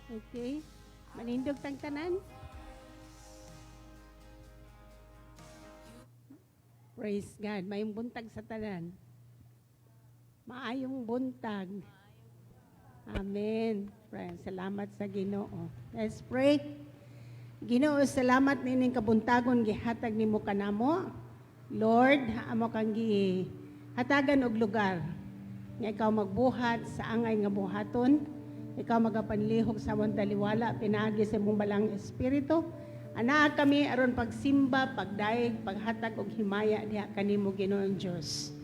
Okay. Manindog tang tanan. Praise God. Mayong buntag sa tanan. Maayong buntag. Amen. Salamat sa Ginoo. Let's pray. Ginoo, salamat nining kabuntagon gihatag nimo kanamo. Lord, amo kang hatagan og lugar. Nga ikaw magbuhat sa angay nga buhaton. Ikaw magapanlihok sa among daliwala pinaagi sa imong balang espiritu. Ana kami aron pagsimba, pagdaig, paghatag og himaya diha kanimo Ginoong Dios.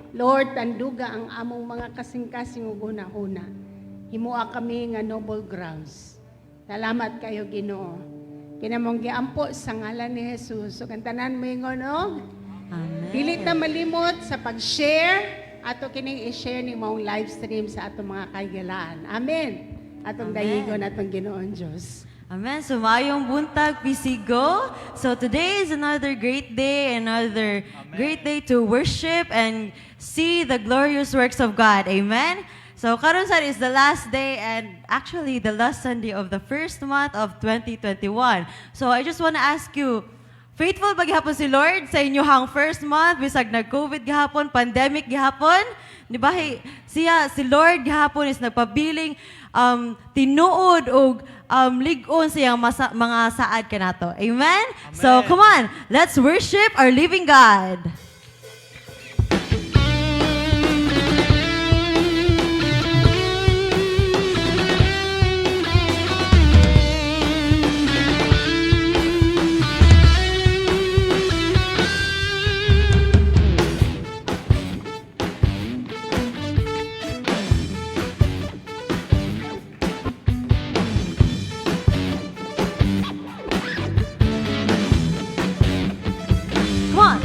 Lord, tanduga ang among mga kasing-kasing ug hunahuna. Himua kami nga noble grounds. Salamat kayo Ginoo. Kinamong giampo sa ngalan ni Jesus. So kantanan mo ingon og Amen. dili ta malimot sa pag-share ato kining i-share ni mong live stream sa atong mga kaigalaan. Amen. Atong Amen. dayigon atong Ginoong Dios. Amen. So, mayong buntag, Pisigo. So, today is another great day, another great day to worship and see the glorious works of God. Amen. So, karon sa is the last day and actually the last Sunday of the first month of 2021. So, I just want to ask you, faithful ba gihapon si Lord sa inyohang first month, bisag nag-COVID gihapon, pandemic gihapon? Di ba, si Lord gihapon is nagpabiling tinuod o ligon sa iyang mga saad kanato. Amen? So, come on, let's worship our living God. Come on.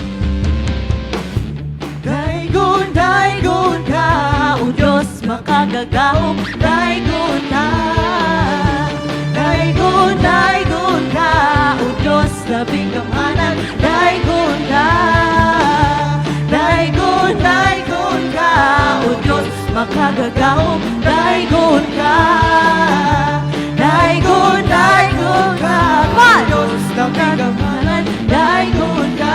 Daigon, daigon ka, o Diyos makagagaw. Daigon ka. Daigon, daigon ka, o Diyos labing kamanan. Daigon ka. Daigon, daigon ka, o Diyos makagagaw. Daigon ka. Daigon, daigon ka, o Diyos labing kamanan. Daigon ka.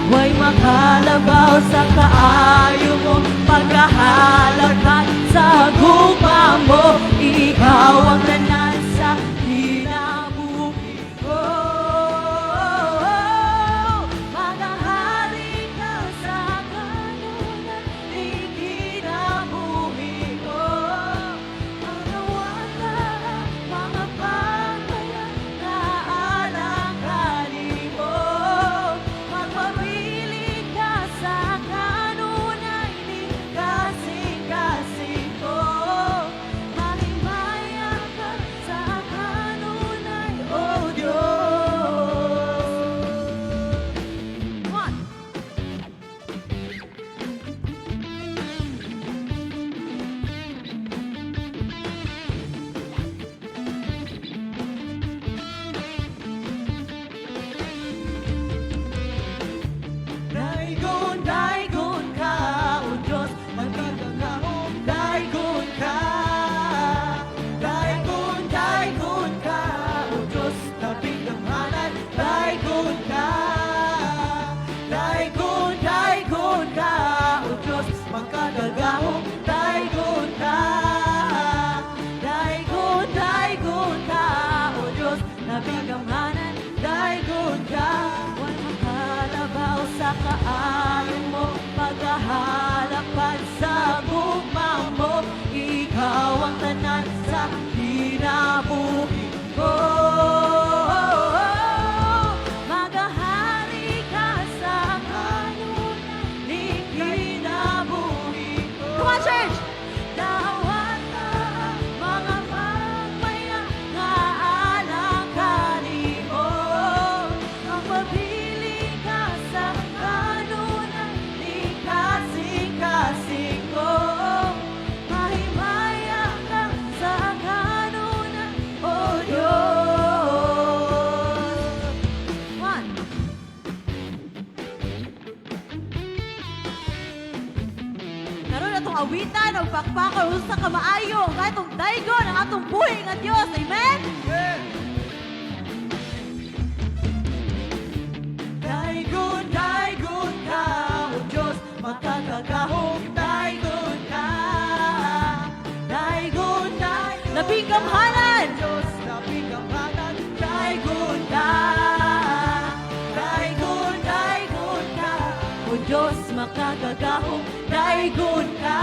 Huwag makalabaw sa kaayo mo, pagkahalakad sa guma mo. Ikaw ang tanan sa hinabuhi ko. Magahari ka sa kanunan, ikinabuhi ko. Manawala ang mga pagbayan na alangkali mo. Magpapili ka sa kanunay, di kasing-kasing ko. Mahimaya ka sa kanunay, O Diyos. Come on! Daigon, daigon ka, O Diyos, magkakagaong. Daigon ka. Daigon, daigon ka, O Diyos, labing kamanan. Daigon ka. Daigon, daigon ka, O Diyos, magkakagaong. Daigon ka. Daigon, daigon ka, O Diyos, labing kamanan. Daigon ka. Huwag makalabaw sa kaayon mo, pagkahalakad sa gugma mo. Ikaw ang tanan sa hinabuhi ko. Magahari ka sa kanunan, ikinabuhi ko. Come on, church! Dawat na ang mga pagbayan na alangkali mo. Magpapili ka sa kanunan, di kasing-kasing ko. Mahimaya ka sa kanunan, O Diyos. One. Karon atong awitan o pakpakon usa ka maayo nga atong daygon ang atong buhi nga Dios. Amen. daigon ka,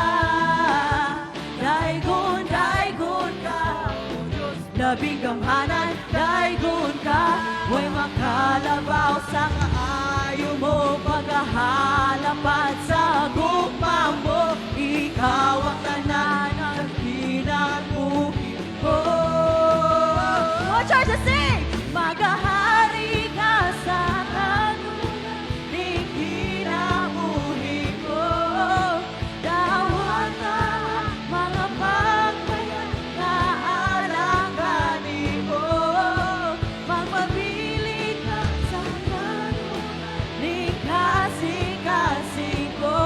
daigon, daigon ka, labing gamhanan, daigon ka, way makalabaw sa kaayo mo, paghahalapat sa gugma mo, ikaw ang tanan ng kinabuhi ko. Oh, church, let's sing! Maghahari ka sa kanunan ng kinabuhi ko, dawat na mga pagbayan na alanganin mo, magpabili ka sa kanunan ng kasing-kasing ko,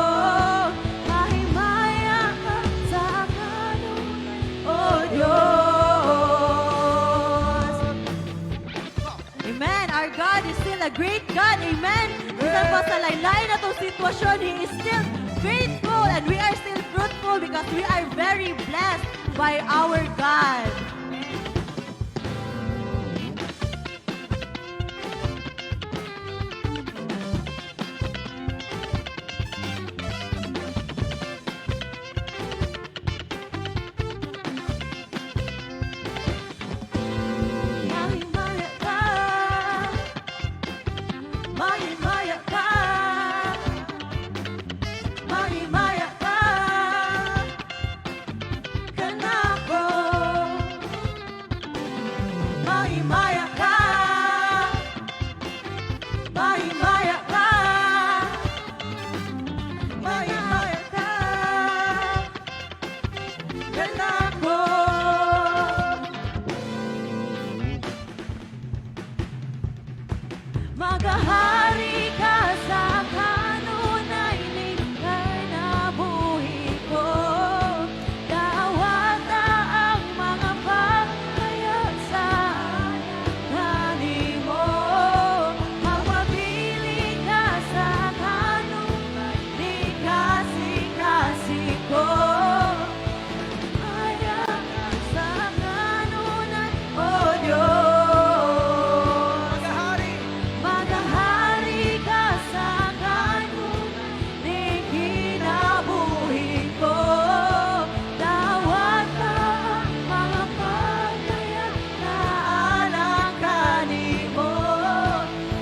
mahimaya ka sa kanunan, O Diyos. Amen. Our God is still a great God. Amen. Bisan pa sa laylay na itong sitwasyon, He is still faithful and we are still fruitful because we are very blessed by our God. Mahimaya ka, mahimaya ka, mahimaya ka, kanako. Mahimaya ka, mahimaya ka, mahimaya ka, kanako. Maghahari ka sa kanunay ng kinabuhi ko, dawat na ang mga pagkayag sa kanin mo, magpabili ka sa kanunay ng kasing-kasing ko, kaya ka sa kanunay, O Diyos. Maghahari ka sa kanunan ng kinabuhi ko, dawat ka ang mga pagkayag na alangkanin mo,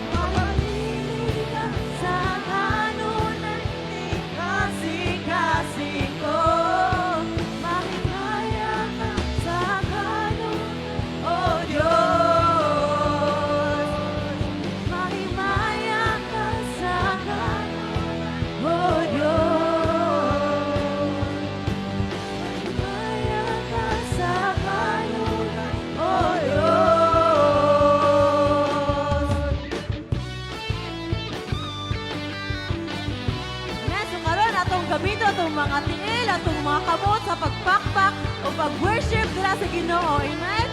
magpabili ka sa kanunan ng kasing-kasing ko, mahimaya ka sa kanunan, O Diyos. Mahimaya ka sa kanunan, O Diyos. Mahimaya ka sa kanunan, O Diyos. Amen. So karon atong gamiton atong mga tiil, atong mga kamot sa pagpakpak o pag-worship dira sa Ginoo. Amen.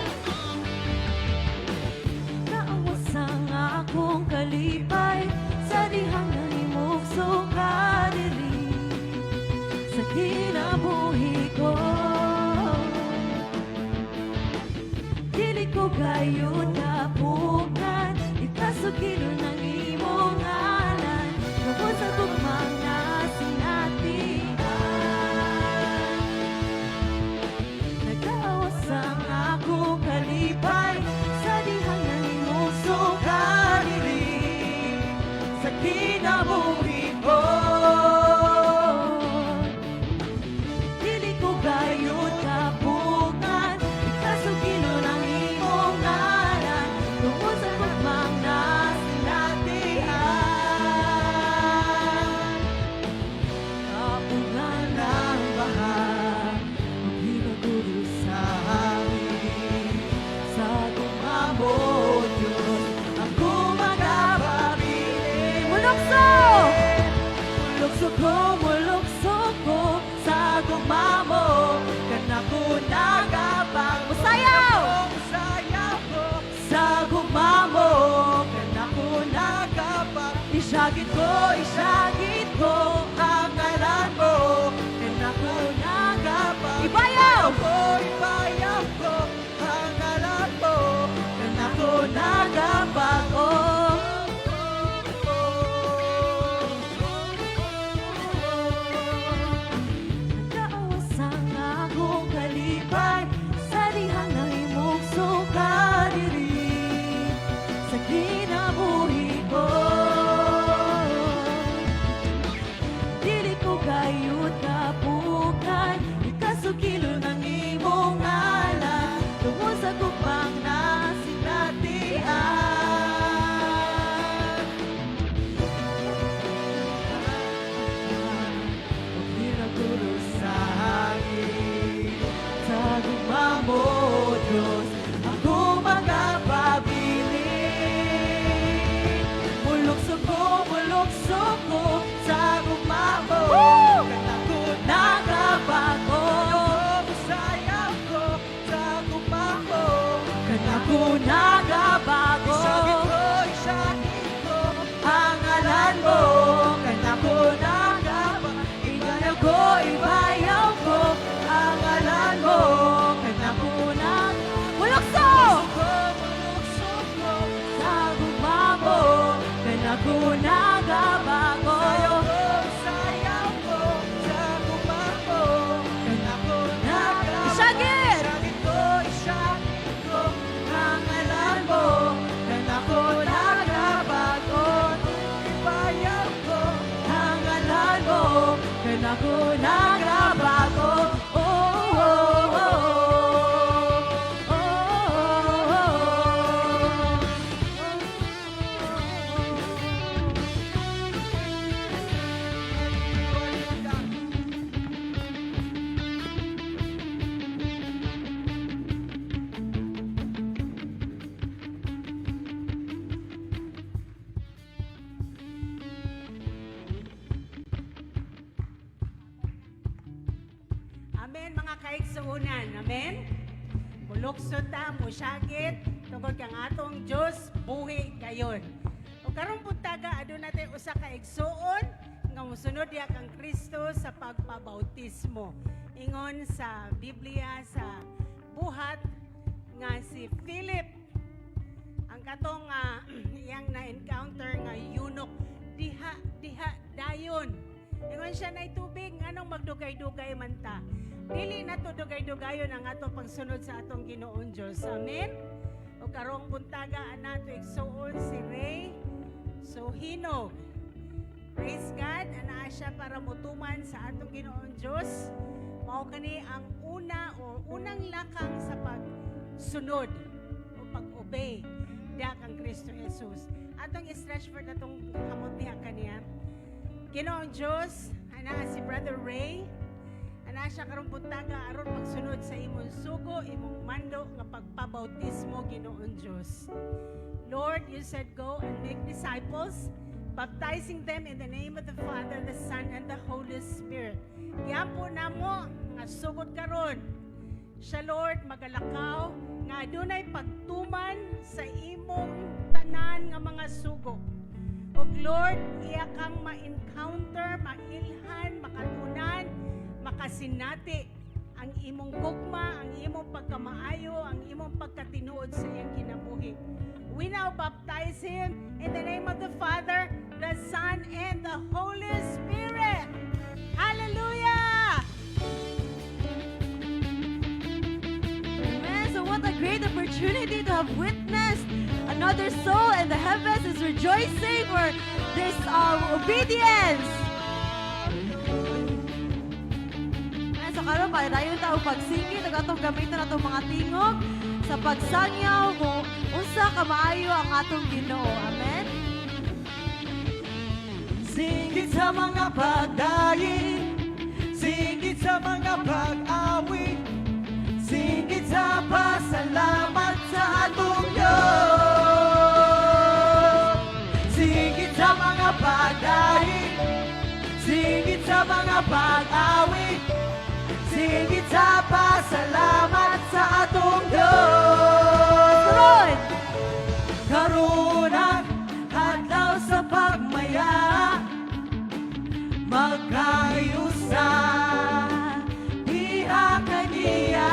Naawas ang akong kalipay sa dihang nanimugso ka diri sa kinabuhi ko. Dili ko gayud kapukan, ikasugilo ng imong ngalan, kapos sa tugmang na sinatian. Nagkaawas ang akong kalipay sa dihang nanimugso ka diri sa kinabuhi ko. Dili ko gayud kapukan, ikasugilo ng imong ngalan, tungkol sa pagmang na sinatian. Kapungan ng baha, maghinaguro sa amin, sa kumabot Diyos, ako magababili. Mulokso! Mulokso ko sa gumamo, kanako nagabang. Musayaw! Musayaw ko sa gumamo, kanako nagabang. Isyagit ko ang ngalan mo, kanako nagabang. Ibayaw ko ang ngalan mo, kanako nagabang. nagabago. Ang ngalan mo, kanako nagabago. Inganaw ko, ibayaw ko. Ang ngalan mo, kanako nagabago. Mulokso! Sa gugma mo, kanako nagabago. Sayaw ko, sa gugma mo, kanako nagabago. Isagit! Isagit ko, ang ngalan mo, kanako nagabago. Ibayaw ko, ang ngalan mo, kanako nagabago. Oh, oh, oh, oh. Amen, mga kaigsuunan. Amen. Mulukso ta, musyagit, tungkol kang atong Diyos, buhi kayon. O karong puntaga, adun natin usa ka igsuon, nga musunod diya kang Kristo sa pagpabautismo. Ingon sa Biblia, sa buhat, nga si Philip, ang katong iyang na-encounter nga eunuch, diha dayon. Ingon siya na tubig, anong magdugay-dugay man ta. Dili na to dugay-dugayon ang atong pagsunod sa atong Ginoon Diyos. Amen? O karong buntaga, anato igsuon si Ray Sohinog. Praise God, anaa siya para mutuman sa atong Ginoon Diyos. Mao kani ang unang lakang sa pagsunod o pag-obey diha kang Kristo Jesus. Atong i-stretch for natong kamot diha kaniya. Ginoong Diyos, anaa si Brother Ray, anaa siya karong buntaga aron magsunod sa imong sugo, imong mando nga pagpabautismo, Ginoong Diyos. Lord, you said go and make disciples, baptizing them in the name of the Father, the Son, and the Holy Spirit. Giampo namo nga sugod karon siya, Lord, magalakaw nga adunay pagtuman sa imong tanan nga mga sugo. O Lord, iya kang ma-encounter, mailhan, makatunan, makasinati ang imong gugma, ang imong pagkamaayo, ang imong pagkatinuod sa iyang kinabuhi. We now baptize him in the name of the Father, the Son, and the Holy Spirit. Hallelujah! Amen. So what a great opportunity to have witnessed another soul, and the heavens is rejoicing for this obedience. Amen. So karon pa dayon ta og pagsingit ug atong gamiton atong mga tingog sa pagsangyaw mo unsa ka maayo ang atong Ginoo. Amen. Singgit sa mga pagdaing, singgit sa mga pag-awit, singgit sa pasalamat sa atong Diyos. Singgit sa mga pagdaing, singgit sa mga pag-awit, singgit sa pasalamat sa atong Diyos. Karunang hadlaw sa pagmaya, magkayusa, diha kaniya.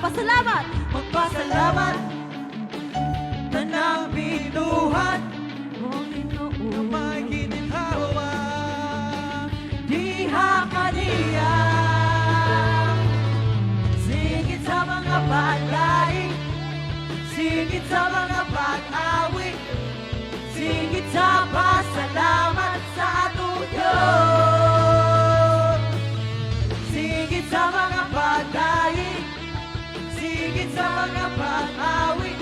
Pasalamat. Magpasalamat, tanang binuhat, Oh, Ginoo. na may gininhawa, diha kaniya. Singit sa mga paglaing, singit sa mga pag-awit, singit sa pasalamat sa atong Diyos. Singit sa mga pagdaing, singit sa mga pag-awit,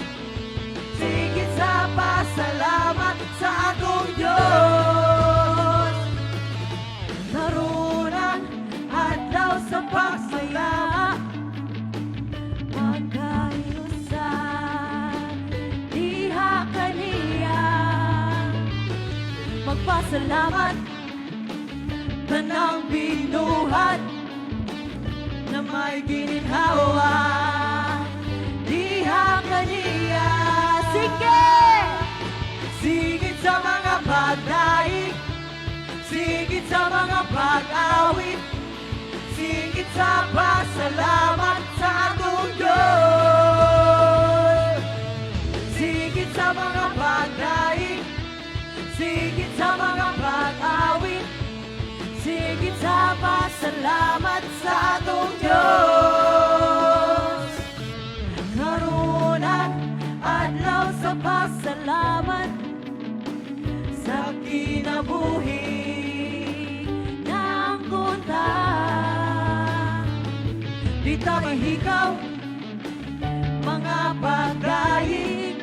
singit sa pasalamat sa atong Diyos. Narunan adlaw sa pagsaya, magkayusan, diha kaniya. Magpasalamat, tanang binuhat, na may gininhawa, diha kaniya. Sige! Sigit sa mga pagdaig, sigit sa mga pag-awit, sigit sa pasalamat sa atong Diyos. Sigit sa mga pagdaig, sigit sa mga pag-awit, sigit sa pasalamat sa atong Diyos. Karunan, adlaw sa pasalamat, sa kinabuhi ng kunta. Di ta mahikaw, mga pagdaig,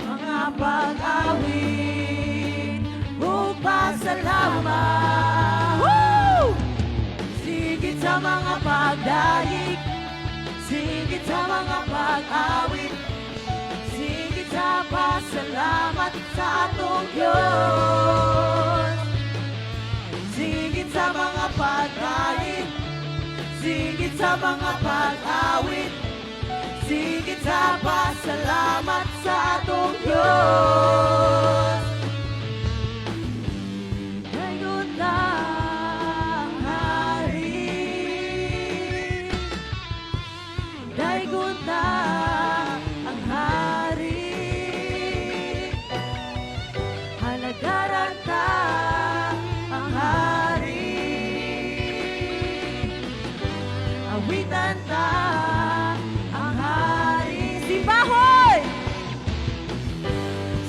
mga pag-awit, o pasalamat. Woo! Sigit sa mga pagdaig, sigit sa mga pag-awit, sigit sa pasalamat sa atong Diyos. Sigit sa mga pagdaig, sigit sa mga pag-awit, sigit sa pasalamat sa atong Diyos. Dayon lang hari, dayon lang ang hari, halagaran ta ang hari, awitan ta ang hari. Simbahoy!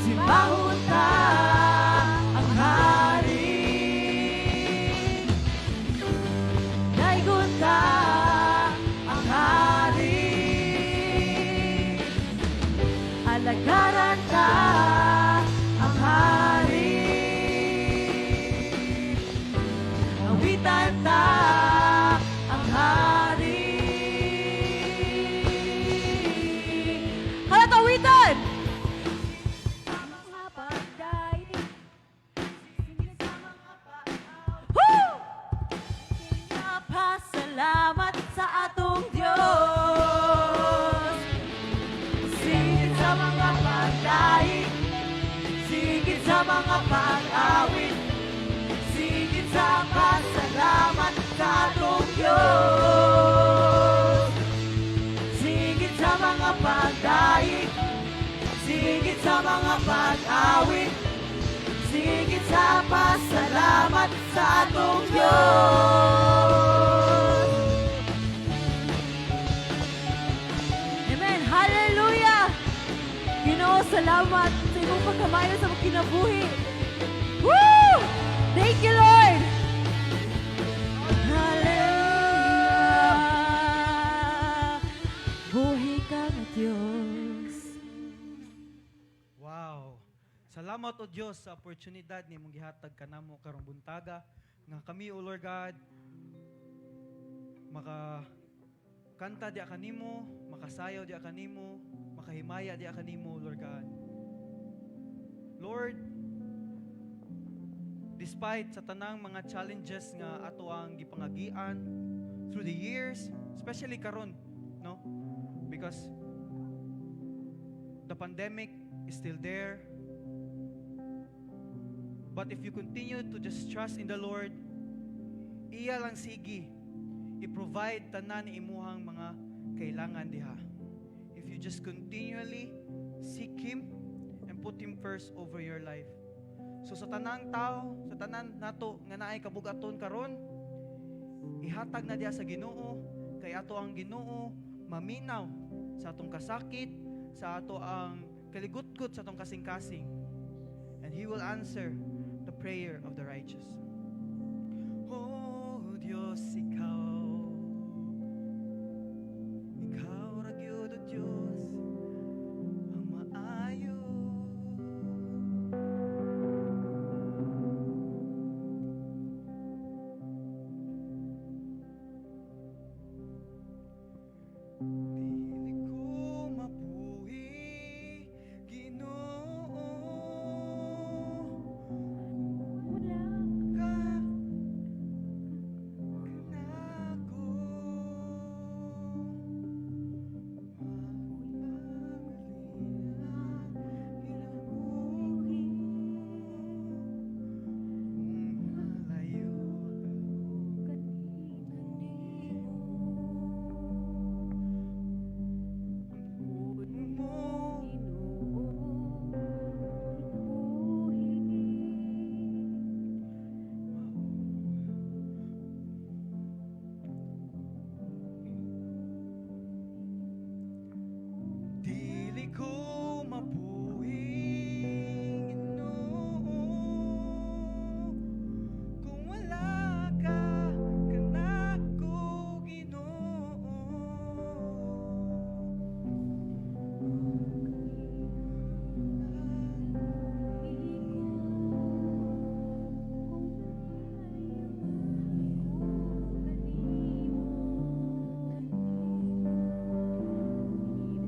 Simbahon ta ang hari, daigon ta ang hari, alagaran ta ang hari, awitan ta ang hari. Halat awitan! Mga pagdaig, sigit sa mga pag-awit, woo! Pasalamat sa atong Diyos. Sigit sa mga pagdaig, sigit sa mga pag-awit, sigit sa pasalamat sa atong Diyos. Sigit sa mga pagdaig, sigit sa mga pag-awit, sigit sa pasalamat sa atong Diyos. Amen. Hallelujah! Ginoo, salamat sa iyong pagkamayo sa mga kinabuhi. Woo! Thank you, Lord! Hallelujah! Buhay ka na Diyos. Wow. Salamat o Diyos sa oportunidad ni mong gihatag kanamo karong buntaga nga kami o Lord God kanta di kanimo, makasayaw di kanimo, makahimaya di kanimo Lord God. Lord, despite sa tanang mga challenges nga ato ang gipangagian through the years, especially karon, no? Because the pandemic is still there. But if you continue to just trust in the Lord, iya lang sige i-provide tanan ni imuhang mga kailangan diha. If you just continually seek Him and put Him first over your life. So sa tanang tao, sa tanan nato nga naay kabugaton karon, ihatag na diha sa Ginoo, kay ato ang Ginoo maminaw sa atong kasakit, sa ato ang kaligutgot sa atong kasing-kasing. And He will answer the prayer of the righteous. Oh Diyos, ikaw ra gyud o Diyos ang maayo. Dili ko mabuhi, Ginoo, ka Dili ko mabuhing Ginoo kung wala ka kanako Ginoo.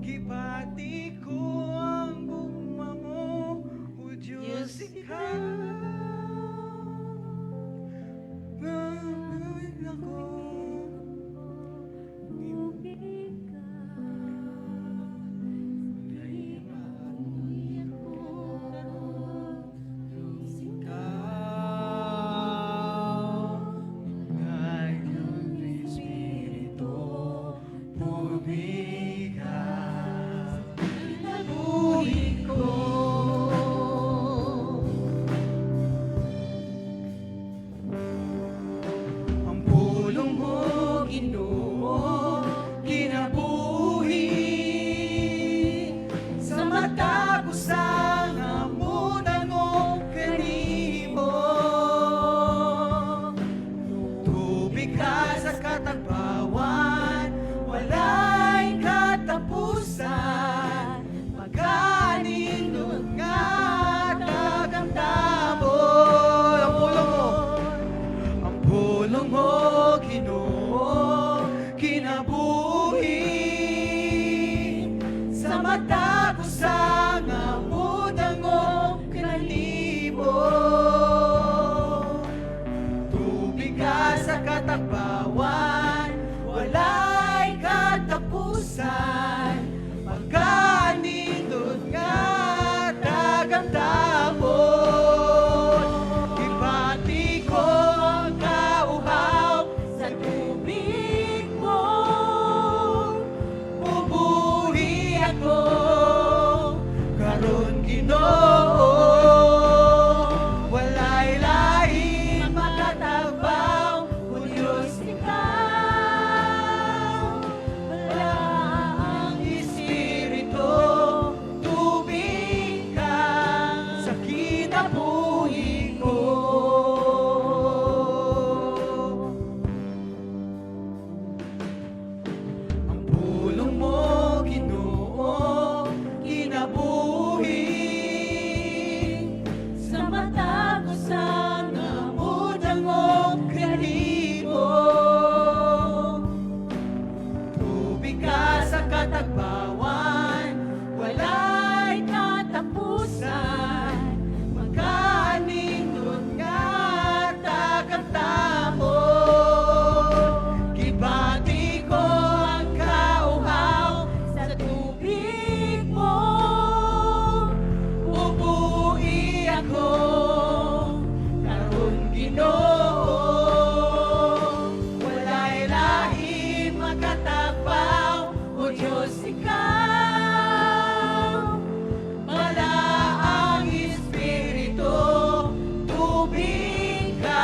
Gipati ko ang gugma mo, O Diyos, ikaw. Mamawin ako. Ang pulong mo, Ginoo, kinabuhi sa matagusang amunan mo kanimo. Tubig ka sa katagbawan, walay katapusan, pagkaninod nga tagamdamon. Ang pulong mo, Ginoo, kinabuhi sa matagusang amunan mo kanimo. Tubig ka sa katagbawan, walay katapusan, pagkaninod nga tagamdamon. Ibati ko ang kauhaw sa tubig mo, bubuhi ako karon Ginoo. Walay lain makatagbaw, O Diyos, ikaw. Wala ang Espiritu, tubig ka sa kinabuhi ko. Ang pulong mo, Ginoo, kinabuhi sa matagusang amunan mo kanimo. Tubig ka sa katagbawan, walay katapusan, magkaninod nga tagamdamon. Gibati ko ang kauhaw sa tubig mo, bubuhi ako karon Ginoo. Walay lain makatagbaw, O Diyos, ikaw. Wala ang Espiritu, tubig ka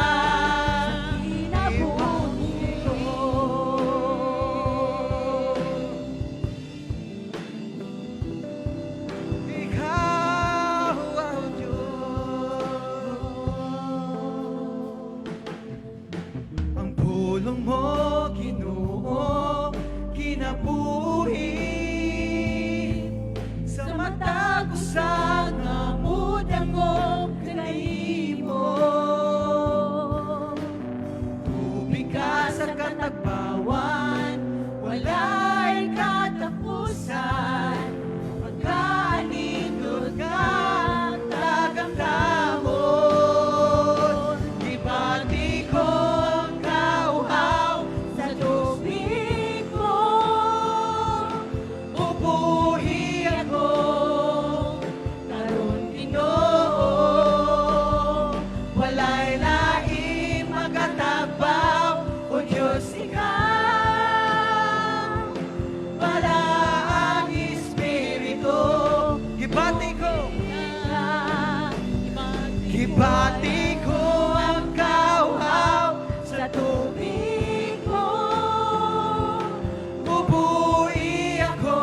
sa kinabuhi ko. Ikaw ang Diyos. Ang pulong mo, Ginoo, kinabuhi sa matagusang amunan mo kanimo. Tubig ka sa katagbawan, walay katapusan, pagkaninod ka tagamdamon. Ibati ko ang kauhaw sa tubig mo, bubuhi ako karon Ginoo. Walay lain makatagbaw, O Diyos, ikaw. Wala ang Espiritu. Gibati ko. Gibati ko ang kauhaw sa tubig mo, bubuhi ako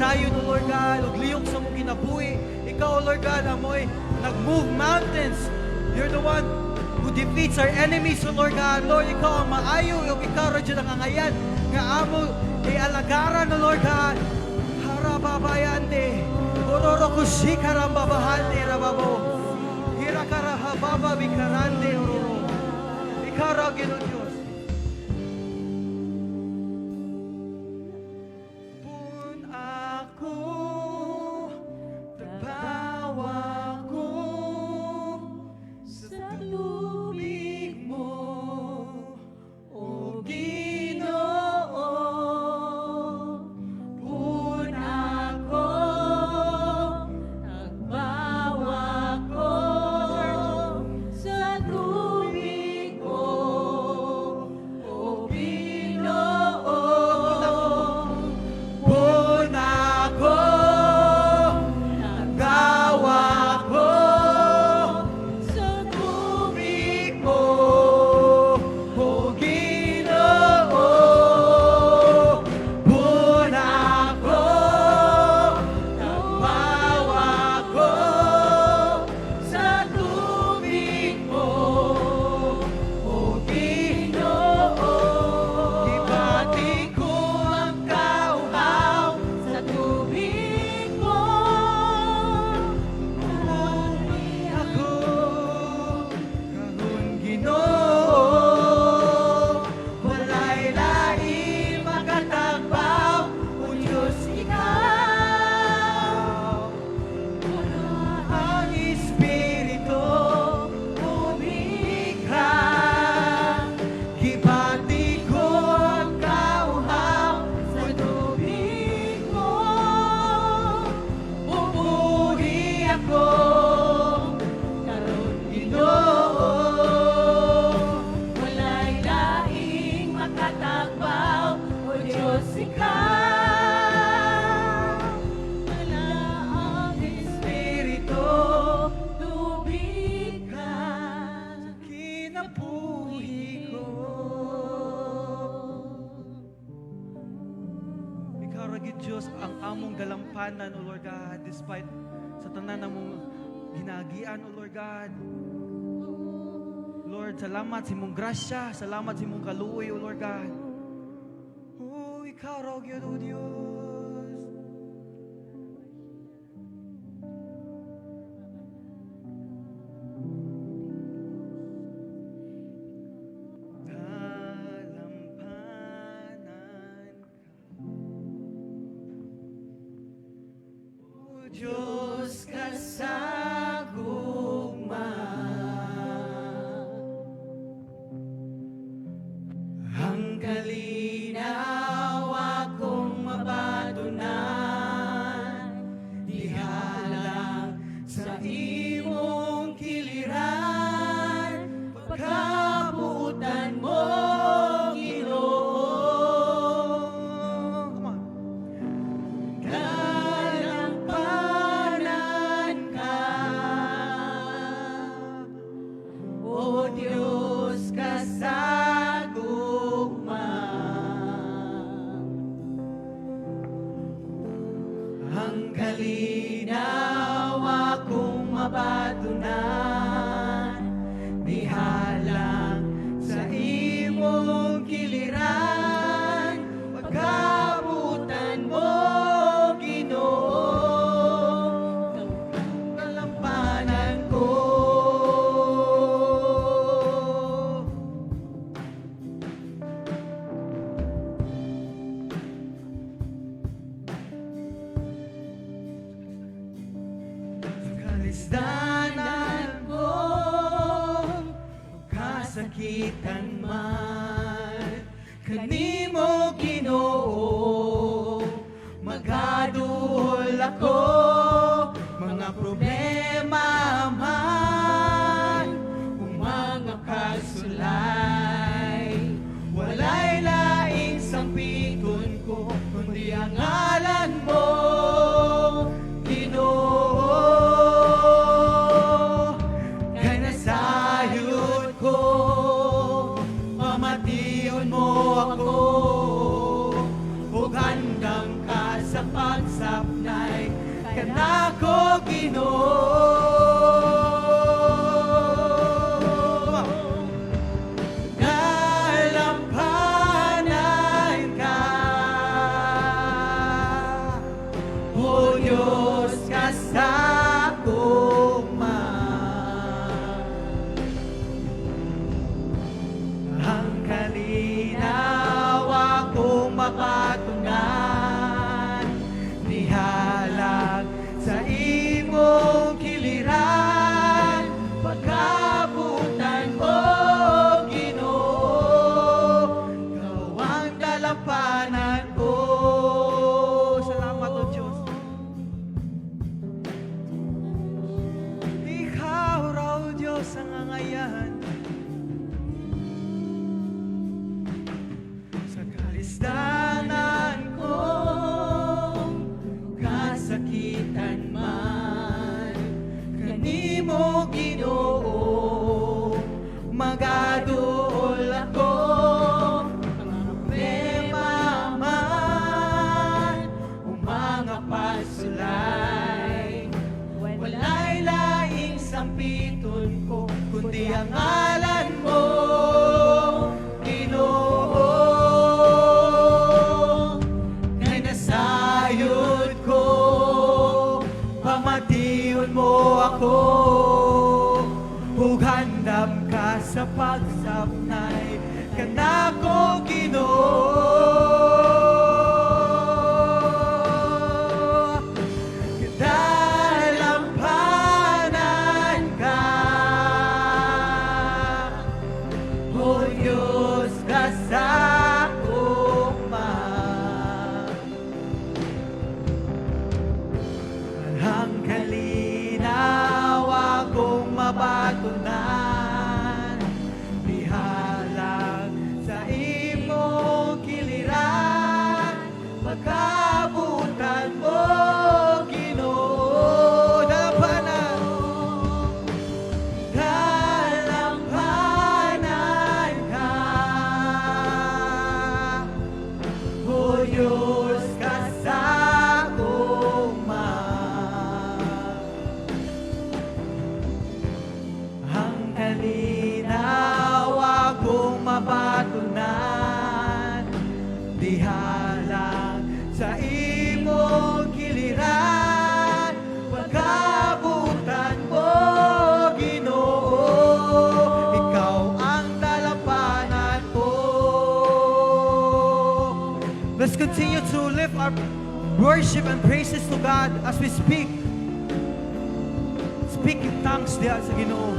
pagpadayon, O Lord God, ug liyok sa mong kinabuhi. Ikaw, O Lord God, amoy nag-move mountains. You're the one who defeats our enemies, O Lord God. Lord, ikaw ang maayo, ug ikaw radyo nangangayan nga amo ialagaran, O Lord God. Harababayande, ororo kushikarambabahande rababo. Hirakarahababa bikarande, ororo. Ikaw raw, Ginoo Diyos. Pun ako, tagbawa ko sa tubig mo, O Ginoo. Pun ako, nagbawa ko sa tubig mo, O Ginoo. Pun ako, naggawa ko Sa tubig mo, O Ginoo. Pun ako, nagbawa ko sa tubig mo, O Ginoo. Ibati ko ang kauhaw sa tubig mo, Umuwi ako kahon Ginoo, walay lain makatagbaw, O Diyos ikaw. Ang Espiritu umikha, gibati ko ang kauhaw sa tubig mo. Umuwi ako karon Ginoo, walay laing makatagbaw, O Diyos ikaw. Wala ang Espiritu tubig ka. kinabuhi ko. Ikaw ra gid Diyos ang among galampanan, O Lord God, despite sa tanan namong ginagian, O Lord God. Lord, salamat sa imong grasya, salamat sa imong kaluoy, O Lord God. Oh, ikaw ra gyud, O Dios. Galampanan ka, O Diyos kasagugma. Ang kalinaw akong mabatunan, dihalang sa imong kiliran, pagkabutan mo, Ginoo. Come on. Galampanan ka, O Diyos kasagugma. Ang kalinaw akong mabatunan, dihalang sa imong kiliran, pagkabutan mo, Ginoo, galampanan ko. Kalisdanan ko, kasakitan man, kanimo Ginoo, magaduhol ako, mga problema man, kung mga kasulay, walay laing sampiton ko, kundi ang ngalan mo, Ginoo. Kay nasayod ko, pamation mo ako, ug handang ka sa pagsapit. kanako Ginoo. Dalampanan ka, O Diyos ka sa tugma. Ang kalinaw akong mapatunan, nihalag sa imong kiliran, pagkabutan mo, Ginoo, ikaw ang dalampanan ko. Salamat, O Diyos. Ikaw raw, Diyos, ang angayan. Sa kalistanan ko, Kasakitan man, kanimo Ginoo, magaduol ako. Problema man, o mga pasulay, walay laing sampiton ko, kundi ang ngalan mo, Ginoo. Kay nasayod ko, pamatiyon mo ako, ug handam ka sa pagsapnay, kanako Ginoo. Dalampanan ka, O Diyos ka sa tugma. Ang kalinaw akong mabatunan, bihalag sa imong kiliran, pagkabutan mo, Ginoo. Dalampanan ka, O Diyos ka sa tugma. Ang kalinaw akong mabatunan, dihalang sa imong kiliran, pagkabutan mo, Ginoo, ikaw ang dalampanan ko. Let's continue to lift our worship and praises to God as we speak. Speak in tongues diya sa Ginoo.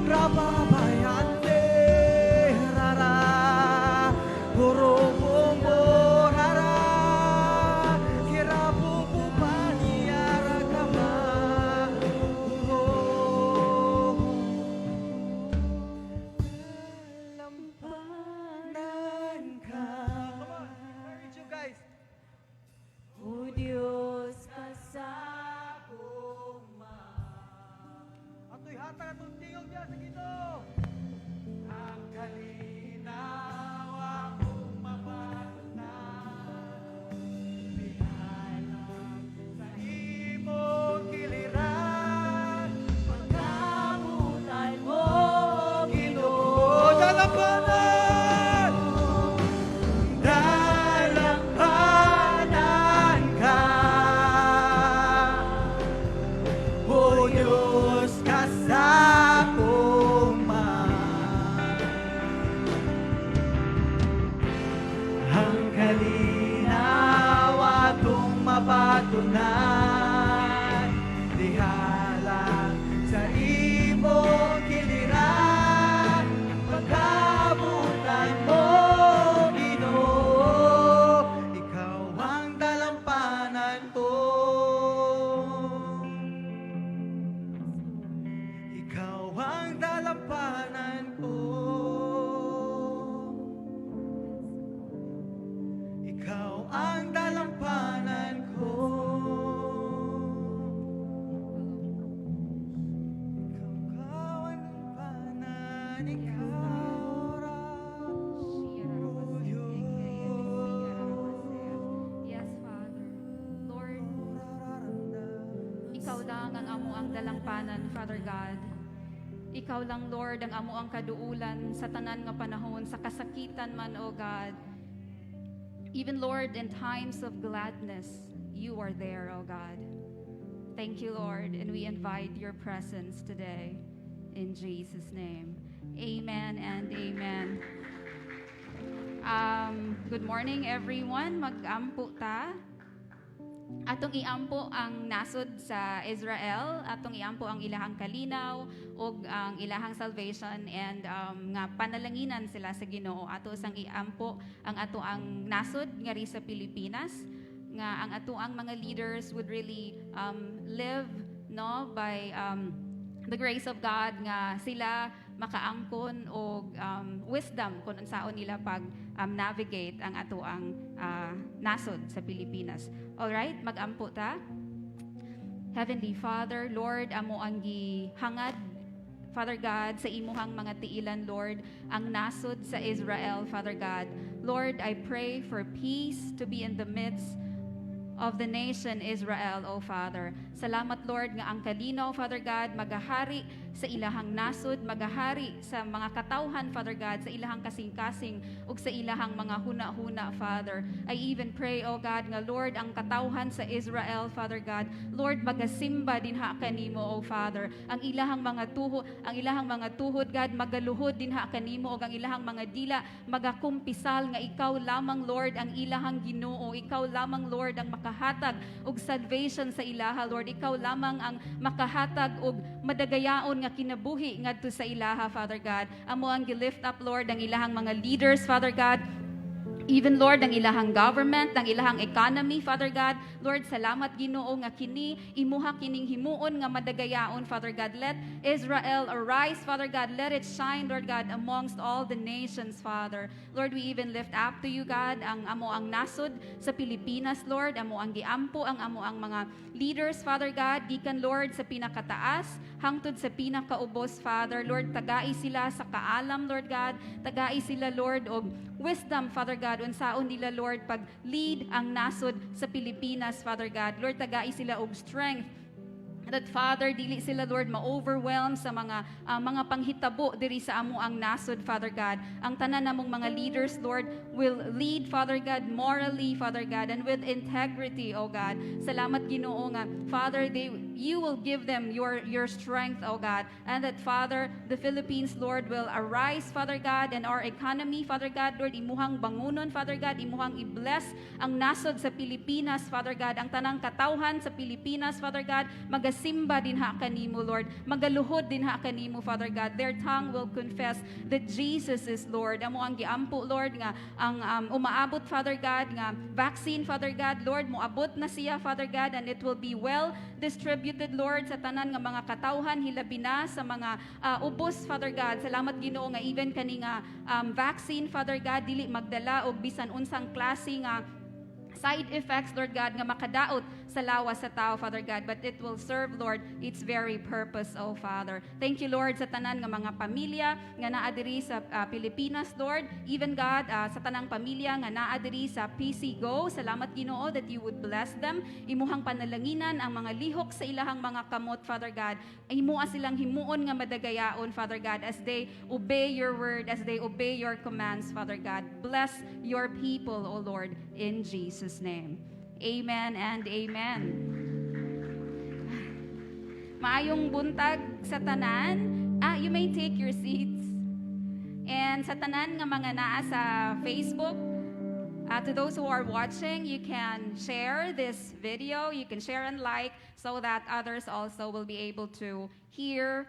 Rababayante, rara, hurumumbo, rara, kirapupupani, arakama, Dalampanan ka, Come on, encourage you guys. O Diyos ka sa tugma. Ato'y hatag atong tingog diya sa Ginoo. Ang kalinaw akong mabatunan, bihalang sa imong kiliran, pagkabutan mo, Ginoo. Dalampanan! Dalampanan ka, O Diyos ka sa tugma. ang kalinaw akong mabatunan, dihalang sa imong kiliran, pagkabutan mo, Ginoo, ikaw ang dalampanan ko. Ikaw ang dalampanan ko. Ikaw ang dalampanan ko. Ikaw ang dalampanan, ikaw raw, O Diyos. Yes, Father. Lord, lang ang amo ang dalampanan, Father God. Ikaw lang, Lord, ang amo ang kaduulan sa tanan nga panahon, sa kasakitan man, O God. Even, Lord, in times of gladness, you are there, O God. Thank you, Lord, and we invite your presence today. In Jesus' name, amen and amen. Good morning, everyone. Mag-ampo ta. Atong iampo ang nasod sa Israel, atong iampo ang ilahang kalinaw ug ang ilahang salvation, and nga panalanginan sila sa Ginoo. Ato sang iampo ang ato ang nasod nga ri sa Pilipinas, nga ang ato ang mga leaders would really live no by the grace of God, nga sila makaangkon og wisdom kung unsaon nila pag navigate ang ato ang nasod sa Pilipinas. Alright, mag-ampo ta. Heavenly Father, Lord, amo ang gihangad, Father God, sa imuhang mga tiilan, Lord, ang nasod sa Israel, Father God. Lord, I pray for peace to be in the midst of the nation Israel, O Father. Salamat, Lord, nga ang kalinaw, Father God, magahari sa ilahang nasod, magahari sa mga katawhan, Father God, sa ilahang kasing-kasing ug sa ilahang mga huna-huna, Father. I even pray, O God, nga Lord, ang katawhan sa Israel, Father God, Lord, magasimba dinha kanimo, O Father. Ang ilahang mga tuhod, God, magaluhod dinha kanimo, ug ang ilahang mga dila magakumpisal nga ikaw lamang, Lord, ang ilahang Ginoo. Ikaw lamang, Lord, ang makahatag og salvation sa ilaha, Lord. Ikaw lamang ang makahatag og madagayaon nga kinabuhi ngadto sa ilaha, Father God. Amo ang gi-lift up, Lord, ang ilahang mga leaders, Father God. Even, Lord, ang ilahang government, ang ilahang economy, Father God. Lord, salamat, Ginoo, nga kini imuha kining himuon nga madagayaon, Father God. Let Israel arise, Father God. Let it shine, Lord God, amongst all the nations, Father. Lord, we even lift up to you, God, ang amo ang nasod sa Pilipinas, Lord. Amo ang giampo, ang amo ang mga leaders, Father God. Gikan, Lord, sa pinakataas, hangtod sa pinakaubos, Father. Lord, tagai sila sa kaalam, Lord God. Tagai sila, Lord, og wisdom, Father God, unsaon nila, Lord, pag lead ang nasod sa Pilipinas, Father God. Lord, tagai sila og strength, that, Father, dili sila, Lord, ma-overwhelm sa mga panghitabo diri sa amo ang nasod, Father God. Ang tanan namong mga leaders, Lord, will lead, Father God, morally, Father God, and with integrity, O God. Salamat, Ginoo, nga, Father, you will give them your strength, O God, and that, Father, the Philippines, Lord, will arise, Father God, and our economy, Father God, Lord, imuhang bangunon, Father God, imuhang i-bless ang nasod sa Pilipinas, Father God, ang tanang katawhan sa Pilipinas, Father God, magasimba dinha kanimo, Lord, magaluhod dinha kanimo, Father God. Their tongue will confess that Jesus is Lord. Amo ang giampo, Lord, nga ang umaabot, Father God, nga vaccine, Father God, Lord, moabot na siya, Father God, and it will be well distributed, Lord, sa tanan nga mga katawhan, hilabi na sa mga ubos, Father God. Salamat, Ginoo, nga even kani nga vaccine, Father God, dili magdala og bisan unsang klase nga side effects, Lord God, nga makadaot sa lawas sa tao, Father God, but it will serve, Lord, its very purpose, oh Father. Thank you, Lord, sa tanan nga mga pamilya nga naa diri sa Pilipinas, Lord. Even, God, sa tanang pamilya nga naa diri sa PC Go. Salamat, Ginoo, that you would bless them. Imuhang panalanginan ang mga lihok sa ilahang mga kamot, Father God. Imuha silang himuon nga madagayaon, Father God, as they obey your word, as they obey your commands, Father God. Bless your people, O Lord, in Jesus' name. Amen and amen. Maayong buntag sa tanan. You may take your seats. And sa tanan nga mga naa sa Facebook, to those who are watching, you can share this video. You can share and like so that others also will be able to hear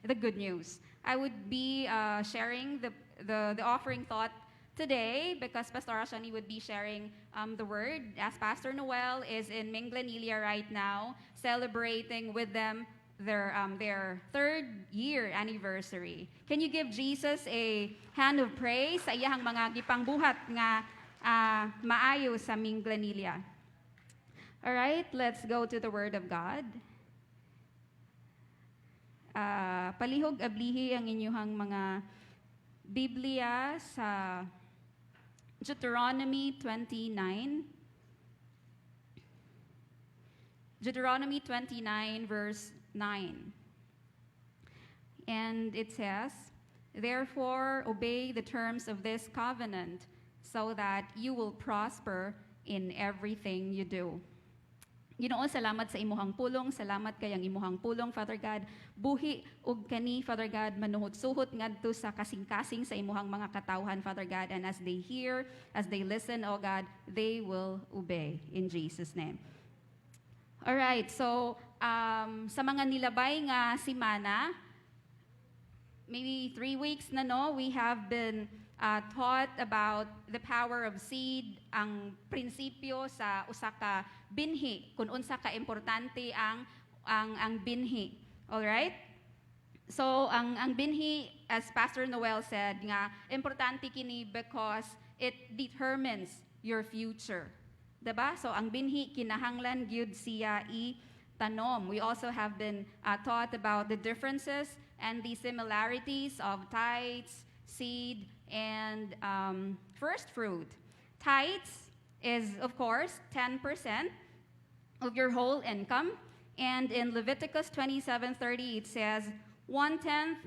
the good news. I would be sharing the offering thought today because Pastor Ashani would be sharing the word, as Pastor Noel is in Minglanilia right now, celebrating with them their 3rd year anniversary. Can you give Jesus a hand of praise sa iyahang mga gipangbuhat nga maayo sa Minglanilia? All right, let's go to the Word of God. Palihog ablihi ang inyuhang mga Biblia sa Deuteronomy 29. Deuteronomy 29, verse 9. And it says, "Therefore obey the terms of this covenant, so that you will prosper in everything you do." Ginoo, salamat sa imuhang pulong, salamat kayang imuhang pulong, Father God. Buhi ug kani, Father God, manuhot-suhot ngadto sa kasing-kasing sa imuhang mga katawhan, Father God. And as they hear, as they listen, oh God, they will obey. In Jesus' name. Alright, so sa mga nilabay nga simana, maybe 3 weeks na no, we have been taught about the power of seed, ang prinsipyo sa usa ka binhi, kung unsa ka importante ang binhi. All right? So ang binhi, as Pastor Noel said, nga importante kini because it determines your future. Diba? So ang binhi kinahanglan gyud siya tanom. We also have been taught about the differences and the similarities of tithes, seed, and first fruit. Tithes is, of course, 10% of your whole income. And in Leviticus 27:30, it says, 1/10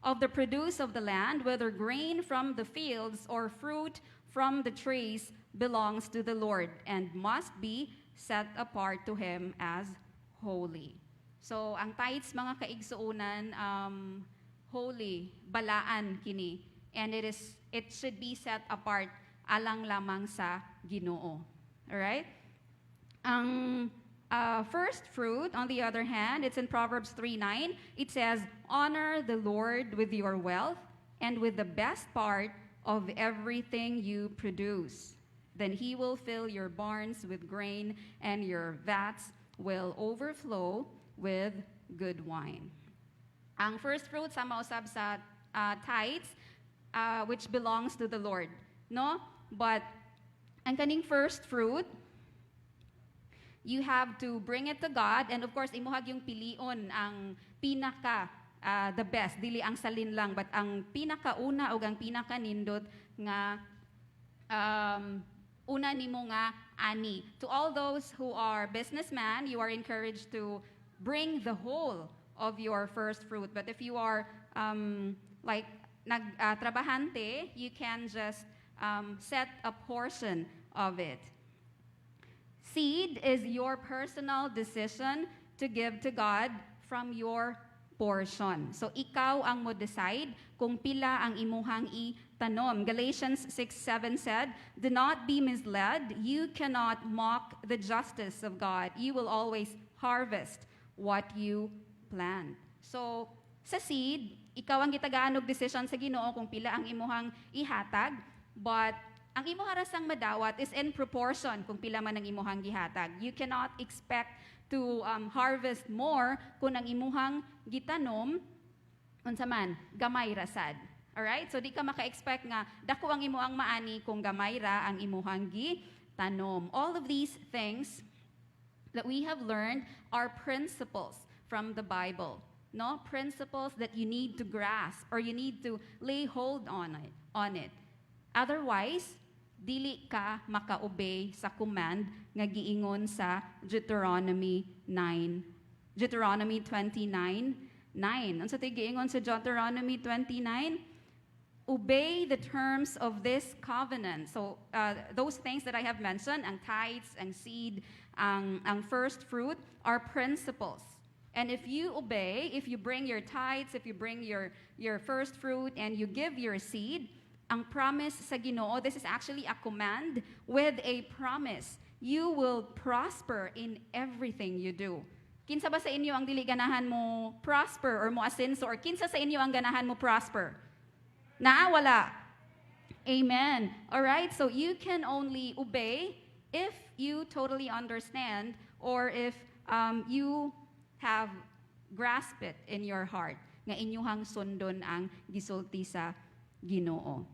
of the produce of the land, whether grain from the fields or fruit from the trees, belongs to the Lord and must be set apart to Him as holy. So, ang tithes, mga kaigsuunan, holy, balaan kini. And it should be set apart alang lamang sa Ginoo. Alright? Ang first fruit, on the other hand, it's in Proverbs 3:9. It says, "Honor the Lord with your wealth and with the best part of everything you produce. Then He will fill your barns with grain and your vats will overflow with good wine." Ang first fruit sa mausab sa tithes, which belongs to the Lord, no? But ang kaning first fruit, you have to bring it to God, and of course imuhag yung pilion ang pinaka the best, dili ang salin lang, but ang pinakauna o ang pinakanindot nga una nimo nga ani. To all those who are businessmen, you are encouraged to bring the whole of your first fruit. But if you are like trabahante, you can just set a portion of it. Seed is your personal decision to give to God from your portion. So ikaw ang mo decide kung pila ang imuhang itanom. Galatians 6:7 said, "Do not be misled. You cannot mock the justice of God. You will always harvest what you plant." So sa seed, ikaw ang gitagaan og decision sa Ginoo kung pila ang imuhang ihatag, but ang imuhang rasang madawat is in proportion kung pila man ang imuhang gihatag. You cannot expect to harvest more kung ang imuhang gitanom unsa man gamay rasad. Alright? So di ka maka-expect nga dako ang imuhang maani kung gamay ra ang imuhang gitanom. All of these things that we have learned are principles from the Bible. No? Principles that you need to grasp or you need to lay hold on it. Otherwise, dili ka maka-obey sa command nga giingon sa Deuteronomy 29:9. Unsa tay giingon sa Deuteronomy 29? Obey the terms of this covenant. So those things that I have mentioned, ang tithes, ang seed, ang first fruit, are principles. And if you obey, if you bring your tithes, if you bring your first fruit, and you give your seed, ang promise sa Ginoo, this is actually a command with a promise. You will prosper in everything you do. Kinsa ba sa inyo ang dili ganahan mo prosper or mo asenso, or kinsa sa inyo ang ganahan mo prosper? Wala. Amen. All right, so you can only obey if you totally understand or if you have grasped it in your heart nga inyuhang sundon ang gisulti sa Ginoo.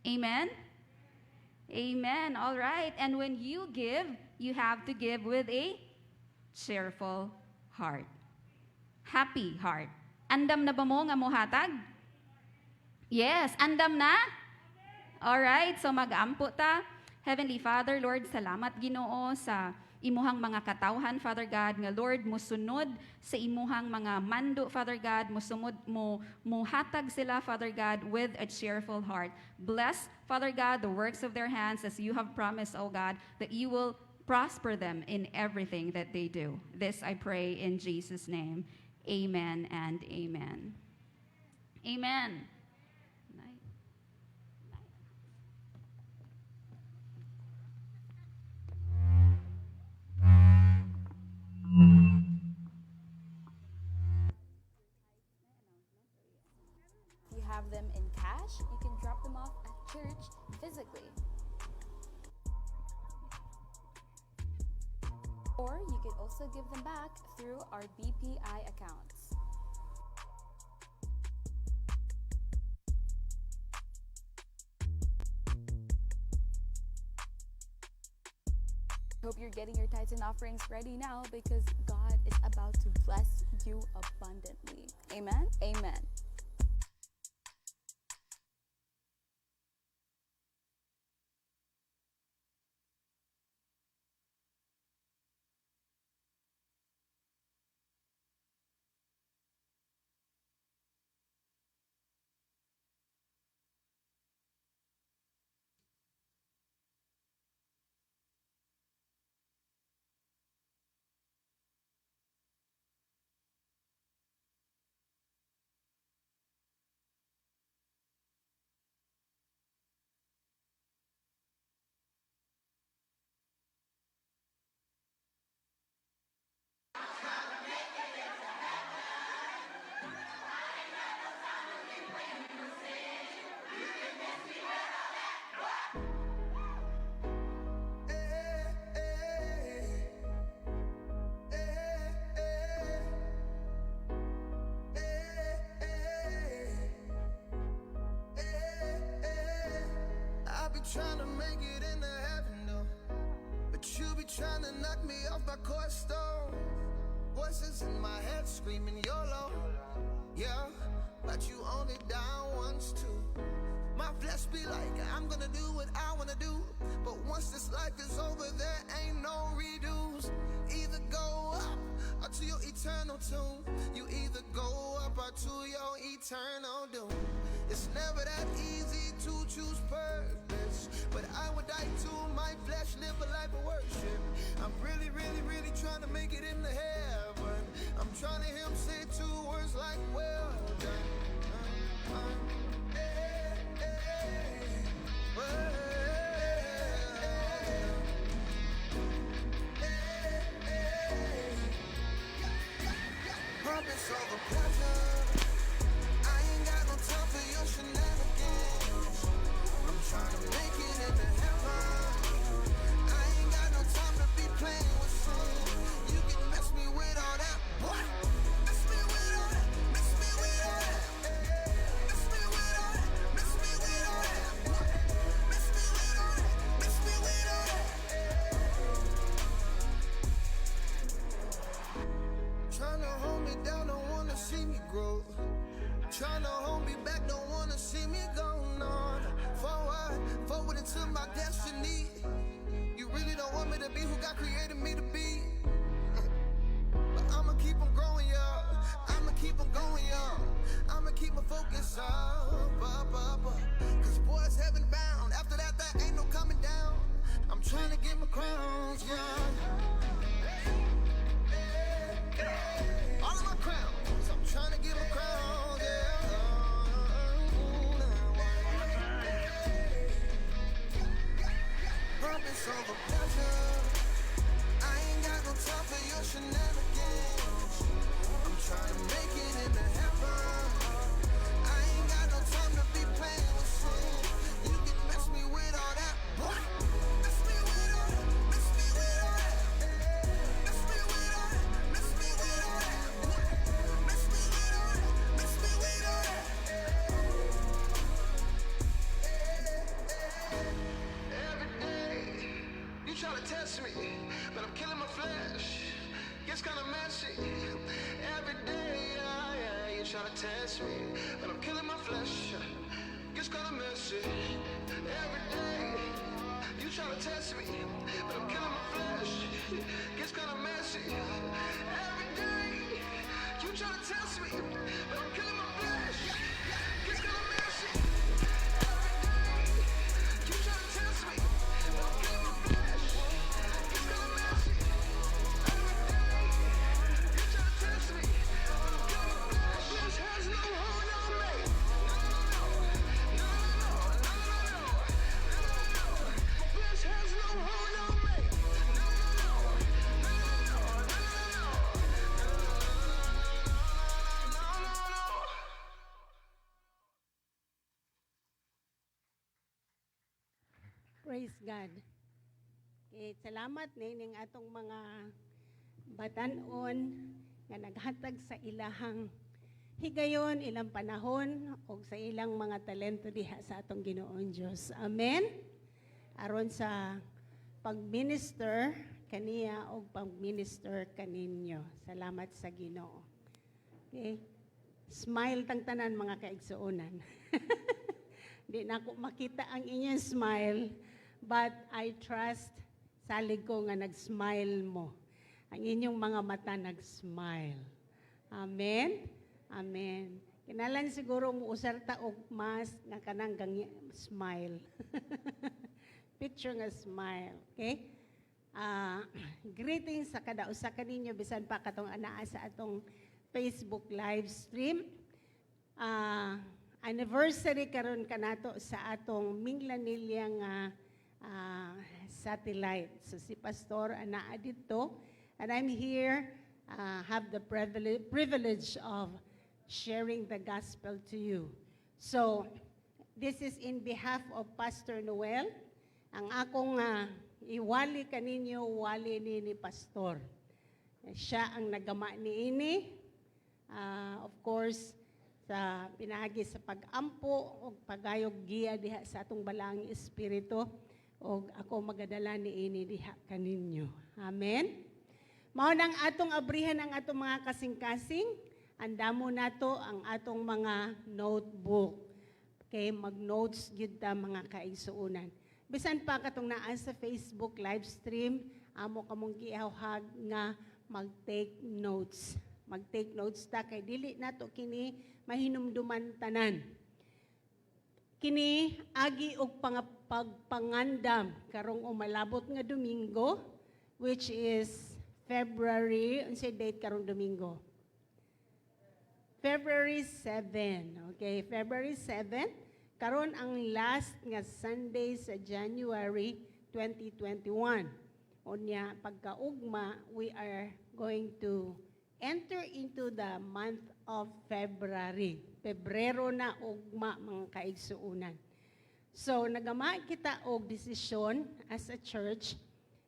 Amen? Amen. All right. And when you give, you have to give with a cheerful heart. Happy heart. Andam na ba mo nga mohatag? Yes. Andam na? All right. So mag-ampo ta. Heavenly Father, Lord, salamat Ginoo sa imuhang mga katawhan, Father God, nga Lord, musunod sa imuhang mga mando, Father God, muhatag sila, Father God, with a cheerful heart. Bless, Father God, the works of their hands as you have promised, O God, that you will prosper them in everything that they do. This I pray in Jesus' name. Amen and amen. Amen. You have them in cash, you can drop them off at church physically. Or you could also give them back through our BPI accounts. Hope you're getting your tithes and offerings ready now because God is about to bless you abundantly. Amen? Amen. Trying to make it into heaven, though, but you be trying to knock me off my course, stone. Voices in my head screaming YOLO, yeah, but you only down once too. My flesh be like, I'm gonna do what I wanna do, but once this life is over, there ain't no redos. Either go up or to your eternal tomb. You either go up or to your eternal doom. It's never that easy to choose purpose, but I would die to my flesh, live a life of worship. I'm really, really, really trying to make it into heaven. I'm trying to hear him say 2 words like, well done. Purpose over pleasure. I ain't got no time for your shenanigans. I'm trying to make it into heaven. I ain't got no time to be playing with sin. You can mess me with all that. What? Mess me with all that. Mess me with all that. Mess me with all that. Mess me with all that. What? Mess me with all that. Mess me with all that. Trying to hold me down, don't wanna see me grow. Trying to hold me back, don't wanna see me go on. Forward into my destiny. You really don't want me to be who God created me to be. But I'ma keep on growing, y'all. I'ma keep on going, y'all. I'ma keep my focus up. Cause boy, it's heaven bound. After that, there ain't no coming down. I'm trying to get my crowns, yeah. All of my crowns, I'm trying to get my crowns, yeah. Purpose over pleasure. I ain't got no time for your shenanigans. I'm trying to make it into heaven. I ain't got no time to be playing with sin. You can mess me with all that. What? Mess me with all that. Mess me with all that. Mess me with all that. Mess me with all that. Mess me with all that. Mess me with all that. Every day you try to test me, but I'm killing my flesh. Gets kinda messy. Every day, you try to test me, but I'm killing my flesh. Gets kinda messy. Every day you try to gets kinda messy. Every day, you try to test me, but I'm killing my flesh. Gets kinda messy. Every day, you try to test me, but I'm killing my flesh. Gets kinda messy. Every day, you try to test me, but I'm killing my flesh. Flesh has no hold on me. Flesh has no hold on me. Praise God. Okay, salamat ning atong mga batan-on nga naghatag sa ilahang higayon, ilang panahon o sa ilang mga talento diha sa atong Ginoong Diyos. Amen. Aron sa pag-minister kaniya o pag-minister kaninyo. Salamat sa Ginoo. Okay? Smile tang tanan mga kaigsuonan. Di na ako makita ang inyong smile, but I trust salig ko nga nag-smile mo. Ang inyong mga mata nag-smile. Amen? Amen. Kinalan siguro mo usar ta og mas nga kanang smile. Picture nga smile. Okay? Greetings sa kada usa kaninyo bisan pa katong anaa sa atong Facebook live stream. Anniversary karon kanato sa atong Minglanilya nga satellite. So si Pastor anaa dito and I'm here have the privilege of sharing the gospel to you. So this is in behalf of Pastor Noel. Ang akong iwali kaninyo wali ni Pastor. Siya ang nagama niini. Of course, sa pinagi sa pag-ampo o pagayog giya diha sa atong balaang espiritu o ako magadala niini diha kaninyo. Amen. Mao nang atong abrihan ang atong mga kasing-kasing. Andamo nato ang atong mga notebook. Okay, mag-notes gyud ta mga kaigsuonan. Bisan pa katong naa sa Facebook live stream, amo kamong giihawhag nga mag-take notes. Mag-take notes ta kay dili nato kini mahinumduman tanan. Kini agi og pagpangandam karong umalabot nga Domingo, which is February, unsay date karong Domingo? February 7. Okay, February 7. Karon ang last nga Sunday sa January 2021. Unya pagkaugma, we are going to enter into the month of February. Pebrero na ugma mga kaigsuunan. So nagama kita og desisyon as a church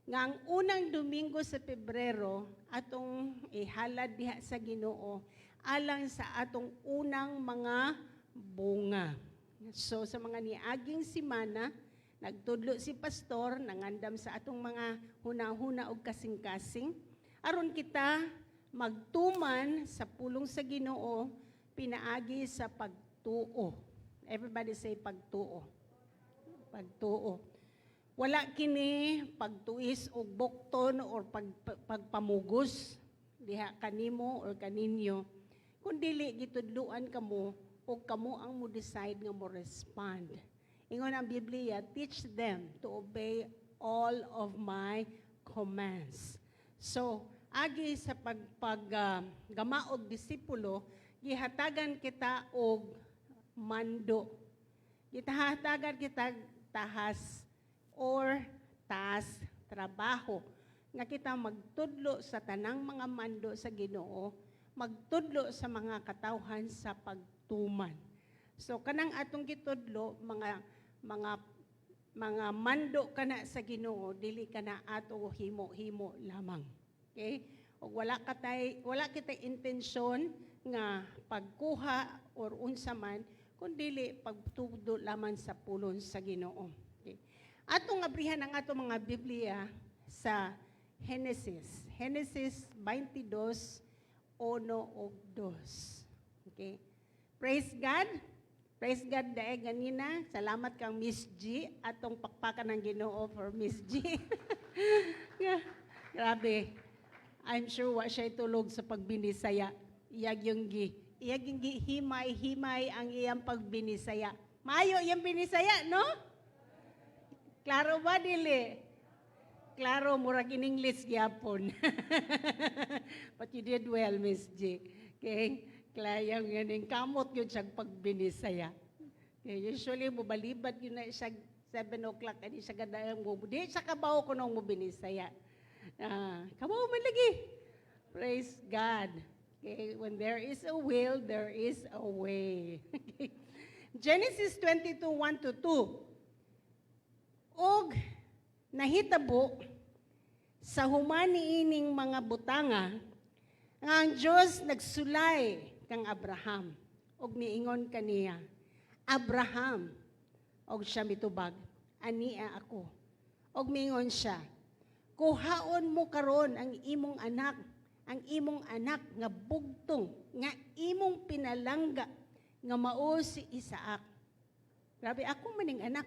nga ang unang Domingo sa Pebrero atong ihalad diha sa Ginoo alang sa atong unang mga bunga. So sa mga niaging simana, nagtudlo si pastor nangandam sa atong mga hunahuna og kasing-kasing aron kita magtuman sa pulong sa Ginoo pinaagi sa pagtuo. Everybody say pagtuo. Pagtuo. Wala kini pagtuis og bukton or pagpamugos diha kanimo or kaninyo. Kundili gitudluan kamo o kamo ang mo decide nga mo respond. Ingon ang Biblia, teach them to obey all of my commands. So, agi sa gama og disipulo, gihatagan kita og mando. Gihatagan kita tahas or task, trabaho nga kita magtudlo sa tanang mga mando sa Ginoo, magtudlo sa mga katawhan sa pagtuman. So kanang atong gitudlo mga mando kana sa Ginoo, dili kana ato himo-himo lamang. Okay? O wala kitay intensyon nga pagkuha or unsa man kundi pagtudlo lamang sa pulong sa Ginoo. Okay? Atong abrihan ang atong mga Biblia sa Genesis 22:1 o 2. Okay? Praise God. Praise God dahil ganina. Salamat kang Miss G. Atong pakpakan ng Ginoo for Miss G. Yeah. Grabe. I'm sure wa siya tulog sa pagbinisaya. Iyag yung himay-himay ang iyang pagbinisaya. Mayo yung binisaya, no? Klaro ba, dili? Klaro, murag in English gyapon. But you did well, Miss G. Okay? Klayang yun, kamot yun siyang pagbinisaya. Okay? Usually, mubalibat yun na siya 7 o'clock, hindi siya gadayang mo. Di sa kabaw ko nung mo binisaya. Kabaw man lagi. Praise God. Okay? When there is a will, there is a way. Okay? Genesis 22:1-2. Og nahitabo sa humani ining mga butanga nga ang Dios nagsulay kang Abraham og niingon kaniya, Abraham, og siya mitubag, ania ako. Og miingon siya, kuhaon mo karon ang imong anak nga bugtong, nga imong pinalangga, nga mao si Isaac. Grabe, ako maning anak.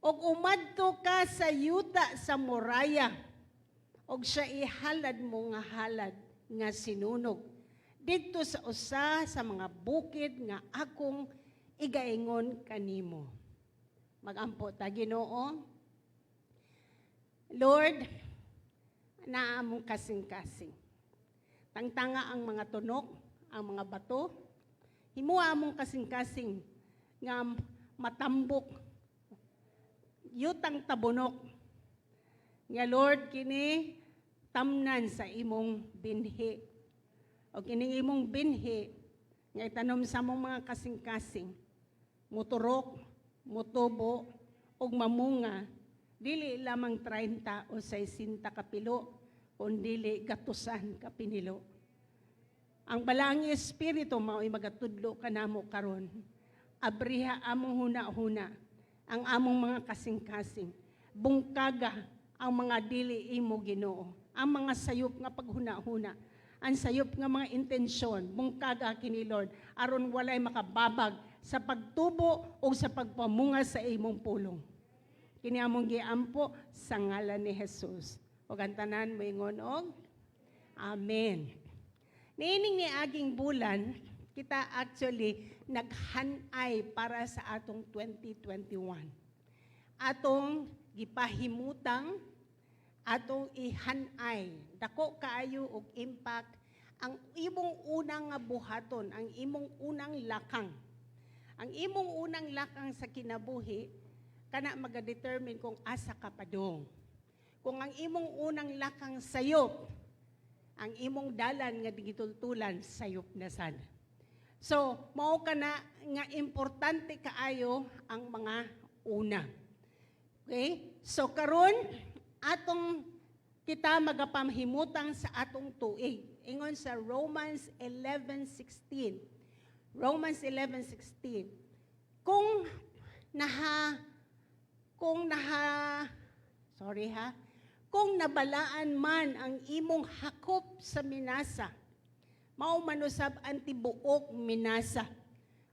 Og umadto ka sa yuta sa Moraya, og siya ihalad mo nga halad nga sinunog. Dito sa usa sa mga bukid nga akong igaingon kanimo. Magampo ta, Ginoo. Lord, naamong kasing-kasing. Tangtanga ang mga tunok, ang mga bato. Himua among kasing-kasing nga matambok, yutang tabunok. Nga Lord, kini tamnan sa imong binhi. O kining imong binhi, nga itanom sa mong mga kasing-kasing, muturok, mutubo, og mamunga, dili lamang 30 o 60 kapilo, kundili gatusan kapinilo. Ang balang espiritu mao'y magatudlo kanamo karon. Abriha among huna-huna ang among mga kasing-kasing. Bungkaga ang mga dili imo Ginoo. Ang mga sayop nga paghuna-huna, ang sayop nga mga intensyon, bungkaga kini Lord, aron walay makababag sa pagtubo o sa pagpamunga sa imong pulong. Kini among giampo sa ngalan ni Jesus. O gantanan mo ingon og Amen. Niining ni aging bulan, kita actually naghanay para sa atong 2021. Atong gipahimutang, atong ihanay. Dako kaayo og impact ang imong unang nga buhaton, ang imong unang lakang. Ang imong unang lakang sa kinabuhi, kana magadetermine kung asa ka padong. Kung ang imong unang lakang sayop, ang imong dalan nga digitultulan sayop na sad. So, mao kana nga importante kaayo ang mga una. Okay? So karon atong kita magapamhimutang sa atong tuig. Ingon sa Romans 11:16. Romans 11:16. Kung nabalaan man ang imong hakop sa minasa, mao manusab ang tibuok minasa.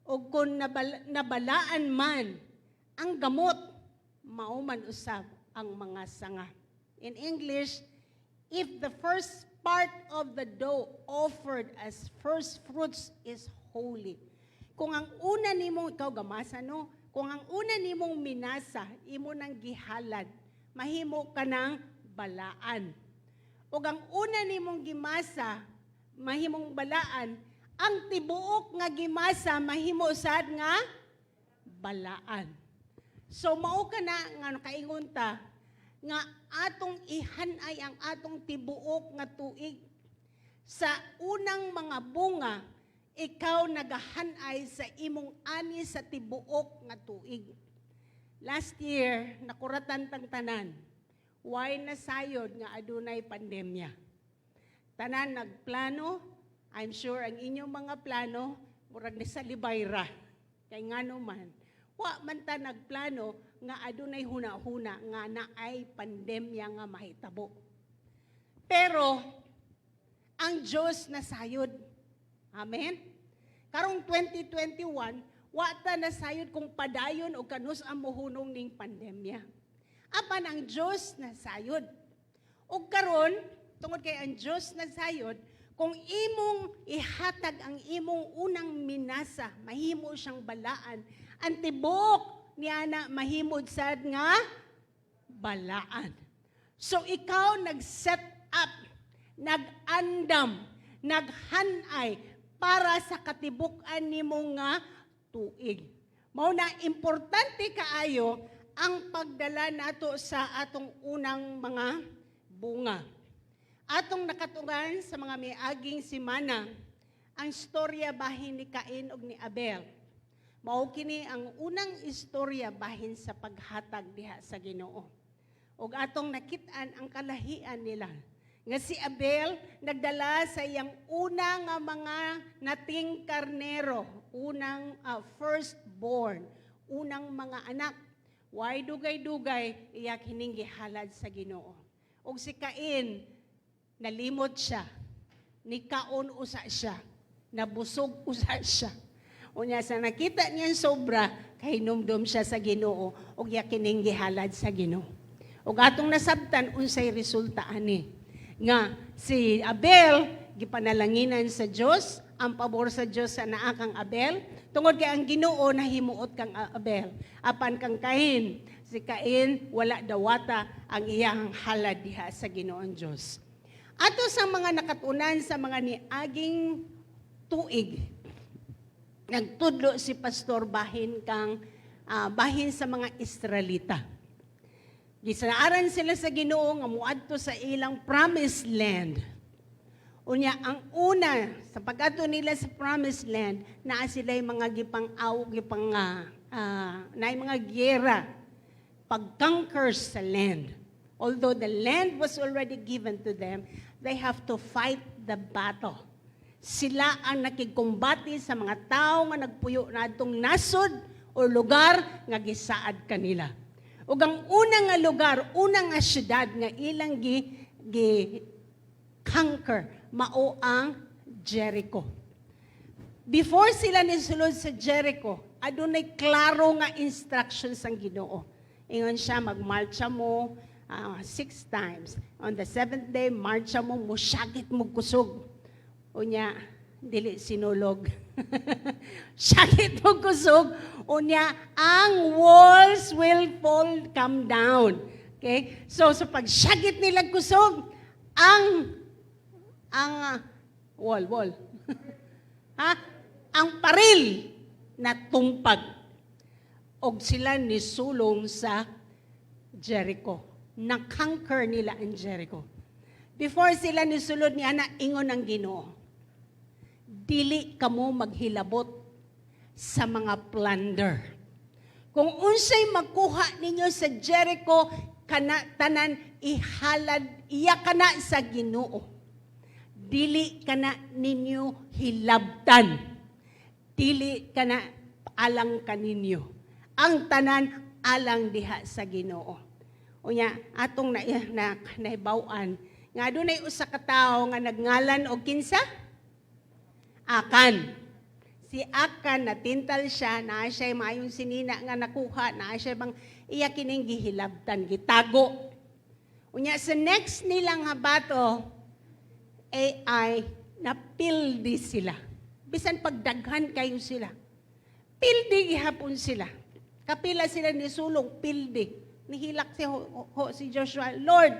O kung nabalaan man ang gamot, mao man usab ang mga sanga. In English, if the first part of the dough offered as first fruits is holy. Kung ang una nimong, ikaw gamasa no, kung ang una nimong minasa, imo nang gihalad, mahimo ka ng balaan. O ang una nimong gimasa, mahimong balaan, ang tibuok nga gimasa, mahimo sad nga balaan. So mao ka na nga kaingon ta nga atong ihanay ang atong tibuok nga tuig. Sa unang mga bunga, ikaw nagahanay sa imong ani sa tibuok nga tuig. Last year, nakuratan tang tanan. Why nasayod nga adunay pandemya? Tanan nagplano, I'm sure ang inyong mga plano, murag ni sa libayra. Kay ngano man, wa man ta nagplano nga adunay huna-huna nga naay pandemya nga mahitabo. Pero ang Diyos nasayod. Amen? Karong 2021, wa ta nasayod kung padayon o kanus ang muhunong ning pandemya. Apan ang Diyos nasayod. ug karon tungod kay ang Dios nagsayod, kung imong ihatag ang imong unang minasa, mahimo siyang balaan. Ang tibok niya na mahimod sad nga balaan. So ikaw nag-set up, nag-andam, naghanay para sa katibukan nimo nga tuig. Mao na importante kaayo ang pagdala nato sa atong unang mga bunga. Atong nakatungan sa mga miaging simana ang istorya bahin ni Cain ug ni Abel. Mao kini ang unang istorya bahin sa paghatag diha sa Ginoo. Ug atong nakit-an ang kalahian nila. Nga si Abel nagdala sa iyang una nga mga nating karnero, unang firstborn, unang mga anak. Way dugay-dugay iya kining gihalad sa Ginoo. Ug si Cain nalimot siya, nikaon usa siya, nabusog usa siya. Unya sa nakita niya sobra, kay numdum siya sa Ginoo, ug iya kining gihalad sa Ginoo. Ug atong nasabtan unsay resulta ani. Nga si Abel gipanalanginan sa Dios, ang pabor sa Dios sa naa kang Abel, tungod kay ang Ginoo nahimuot kang Abel. Apan kang Cain, si Cain wala dawata ang iyang halad diha sa Ginoong Dios. Ato sa mga nakatunan sa mga niaging tuig, nagtudlo si pastor bahin sa mga Israelita. Gisaaran sila sa Ginoo nga muadto sa ilang promised land. Unya ang una sa pag-adto nila sa promised land, naa sila'y mga naay mga giyera, pag-conquer sa land. Although the land was already given to them, they have to fight the battle. Sila ang nakikumbati sa mga tao nga nagpuyo na atong nasod o lugar nga gisaad kanila. Ug ang unang nga lugar, unang nga syudad nga ilang conquer mao ang Jericho. Before sila nisulod sa Jericho, adunay klaro nga instructions ang Ginoo. Ingon siya, magmarcha mo 6 times. On the 7th day, marcha mo, musyagit mo kusog. Unya, dili sinulog. Syagit mo kusog. Unya, ang walls will come down. Okay? So, sa pagsyagit nila kusog, ang wall. Ha? Ang paril na tumpag. Og sila nisulong sa Jericho. Na-conquer nila ang Jericho. Before sila nisulod niya na ingon ang Ginoo, dili kamo maghilabot sa mga plunder. Kung unsay magkuha ninyo sa Jericho, tanan ihalad iya kana sa Ginoo. Dili kana ninyo hilabtan. Dili kana alang kaninyo. Ang tanan alang diha sa Ginoo. Unya atong nahibaw-an nga dunay usa ka tawo nga nagngalan og kinsa? Akan. Si Akan natintal siya, naa siya maayong sinina nga nakuha, naa siya bang iya kining gihilabtan, gitago. Unya sa next nilang habato, AI, napildi sila. Bisan pagdaghan kayo sila. Pildi gihapon sila. Kapila sila ni sulong, pildi. Nihilak si Joshua, Lord,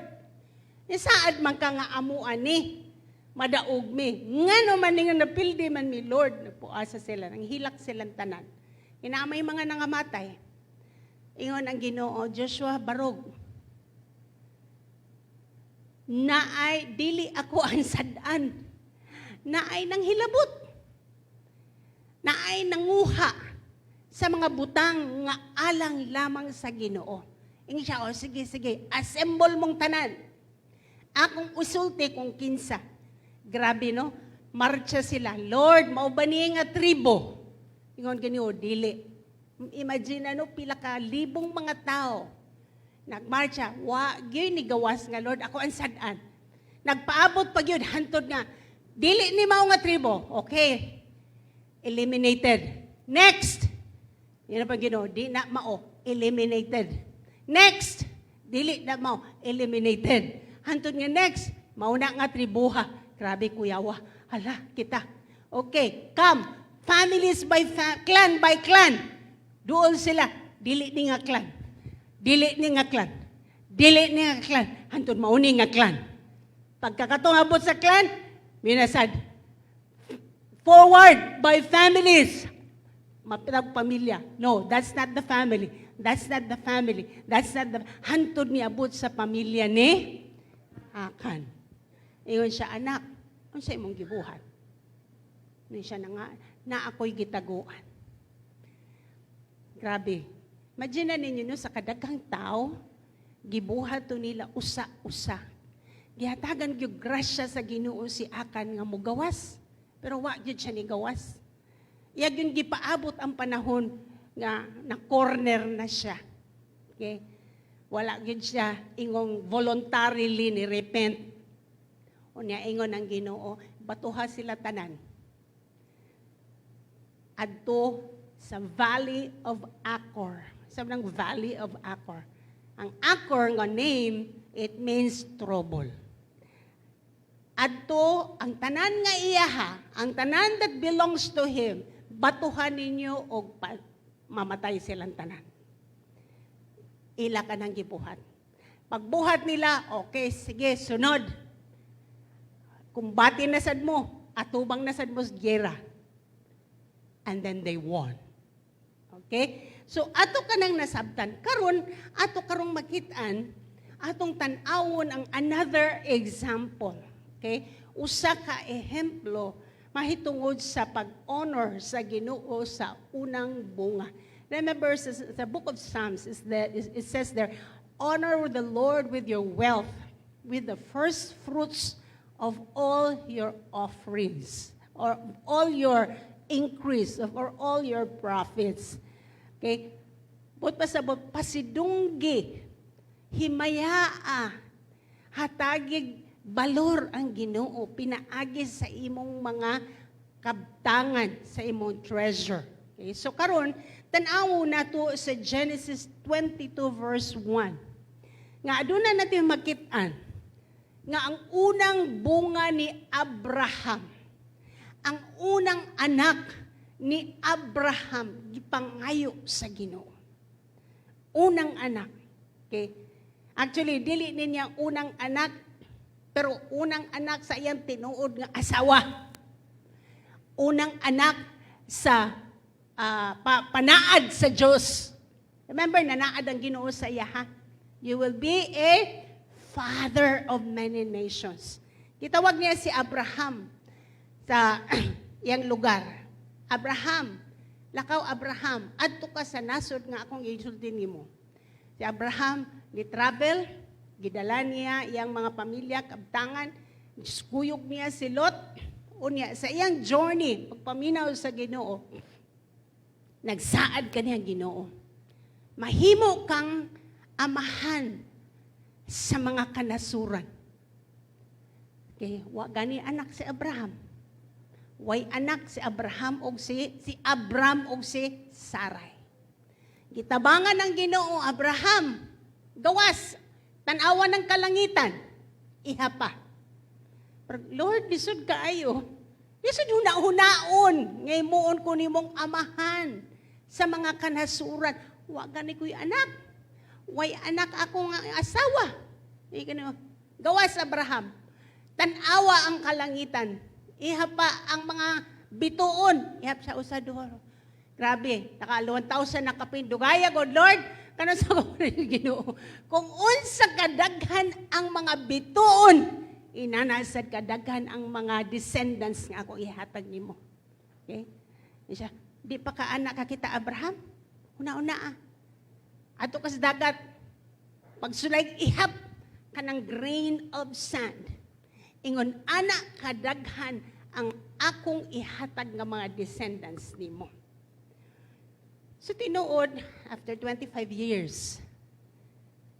isaad man ka nga amuan ni, madaog mi. Nga naman nga napildi man mi, Lord, napuasa sila, nanghilak silang tanan. Inaamay mga nangamatay. Ingon ang Ginoo, Joshua, barog. Naay, dili ako ang sadan. Naay nang hilabot. Naay nanguha sa mga butang nga alang lamang sa Ginoo. Ingi siya, sige, assemble mong tanan. Akong usulti kung kinsa. Grabe, no? Marcha sila. Lord, maubani nga tribo. Ingon Ginoo, dili. Imagine, pila ka libong mga tao. Nagmarcha, gyud ni gawas nga, Lord, ako ang sadan. Nagpaabot pag yun, hantod nga, dili ni mao nga tribo. Okay. Eliminated. Next. Yan na pag Ginoo, di na mao. Eliminated. Next, dili na mo, eliminated. Hantod nga next, mauna nga tribuha. Grabe kuyawa. Hala, kita. Okay, come. Families clan by clan. Doon sila. Dili ni nga clan. Dili ni nga clan. Dili ni nga clan. Hantod mauni nga clan. Pagkakatong abot sa clan, minasad. Forward by families. Mapitag pamilya. No, that's not the family. That's not the family. That's not the... Hantod ni abot sa pamilya ni Akan. Iyon siya, anak. Ano siya imong gibuhat? Iyon siya na ako'y gitaguan. Grabe. Imagine ninyo no, sa kadaghang tao, gibuhat to nila usa-usa. Gihatagan gyud grasya sa Ginoo si Akan nga mugawas. Pero wa gyud siya ni gawas. Iyag yung gipaabot ang panahon nga na corner na siya. Okay? Wala gyud siya ingong voluntarily ni repent. O niya ingon ang Ginoo, batuha sila tanan. Adto sa Valley of Achor. Sabi ng Valley of Achor. Ang Achor nga name, it means trouble. Adto ang tanan nga iyaha, ang tanan that belongs to him, batuhan ninyo o mamatay silang tanan. Ila ka ng gibuhat. Pagbuhat nila, okay, sige, sunod. Kumbati na sad mo, atubang na sad mo sa gera. And then they won. Okay? So, ato ka nang nasabtan. Karon, ato karong makitaan, atong tanawon ang another example. Okay? Usa ka ehemplo mahitungod sa pag-honor sa Ginoo sa unang bunga. Remember, the book of Psalms, it says there, honor the Lord with your wealth, with the first fruits of all your offerings, or all your increase, or all your profits. Okay? But pasidunggi, himayaa, hatagig, balor ang Ginoo, pinaagi sa imong mga kabtangan, sa imong treasure. Okay? So karon tan-awo nato sa Genesis 22 verse 1. Nga aduna natin makitaan nga ang unang bunga ni Abraham, ang unang anak ni Abraham gipangayo sa Ginoo. Unang anak. Okay? Actually, dili niya unang anak, pero unang anak sa iyang tinuod nga asawa. Unang anak sa panaad sa Diyos. Remember, nanaad ang Ginoo sa iya, ha? You will be a father of many nations. Gitawag niya si Abraham sa iyang lugar. Abraham, lakaw Abraham, adto ka sa nasod nga akong gisulti nimo. Si Abraham, gi-travel, gidala niya iyang mga pamilya, kabtangan, kuyog niya si Lot, unya sa iyang journey, pagpaminaw sa Ginoo, nagsaad kaniyang Ginoo. Mahimo kang amahan sa mga kanasuran. Okay, wa gani anak si Abraham. Way anak si Abraham og si Abram og si Sarai. Gitabangan ng Ginoo, Abraham, gawas, tanawan ng kalangitan, iha pa. Pero Lord, lisod kaayo. Lisod huna-hunaon, ngay muon ko nimong amahan sa mga kanasuran. Wa gani ko'y anak. Way anak ako nga asawa. Gawas, Abraham. Tanawa ang kalangitan. Iha pa ang mga bituon. Ihap sa usador. Grabe, naka 1,000 na kapindugaya, God Lord. Kanon sa Ginoo. Kung unsa kadaghan ang mga bituon, inanasad kadaghan ang mga descendants nga ako ihatag nimo. Okay? Siya, di pa ka anak ka kita Abraham? Una-una ato kas dagat. Pagsulay ihap kanang grain of sand. Ingon anak kadaghan ang akong ihatag nga mga descendants nimo. So tinuod, after 25 years,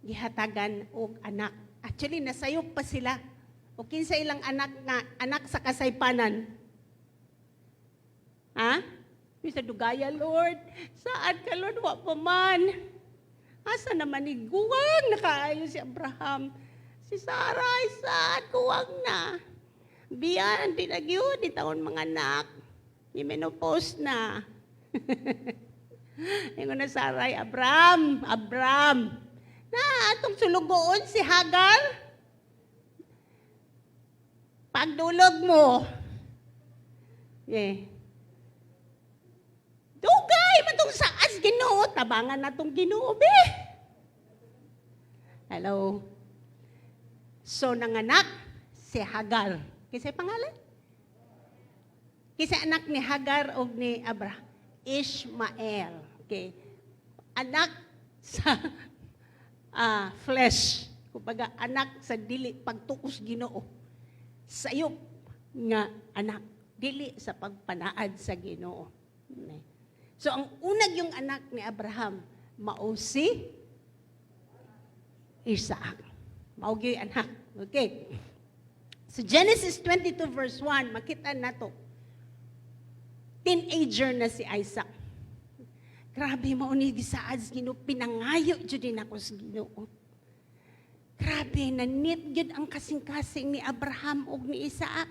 gihatagan og anak. Actually, nasayop pa sila. O kinsa ilang anak sa kasaypanan. Ha? Misa dugaya, Lord. Saan ka, Lord? Wa pa man. Asa naman ni guwang nakaayo si Abraham. Si Sarah, sad, kuwag na. Biyan, di nagyo, di taon mga anak. Di menopause na. Yung na Saray, Abram. Na, atong sulugoon si Hagar. Pagdulog mo. Dugay, matong saas Ginoo, tabangan na tong Ginoo, be. Hello. So, nanganak si Hagar. Kisa'y pangalan? Kisa'y anak ni Hagar o ni Abraham? Ishmael. Okay. Anak sa flesh. Kumbaga, anak sa dili, pagtukos Ginoo. Sayop nga anak. Dili sa pagpanaad sa Ginoo. So, ang unag yung anak ni Abraham, mao si Isaac. Maugi anak. Okay. So Genesis 22 verse 1, makita na to. Teenager na si Isaac. Grabe, mauni gisaad sa Ginoo, pinangayo jud din ako sa Ginoo. Grabe, nanit jud ang kasing-kasing ni Abraham ug ni Isaac.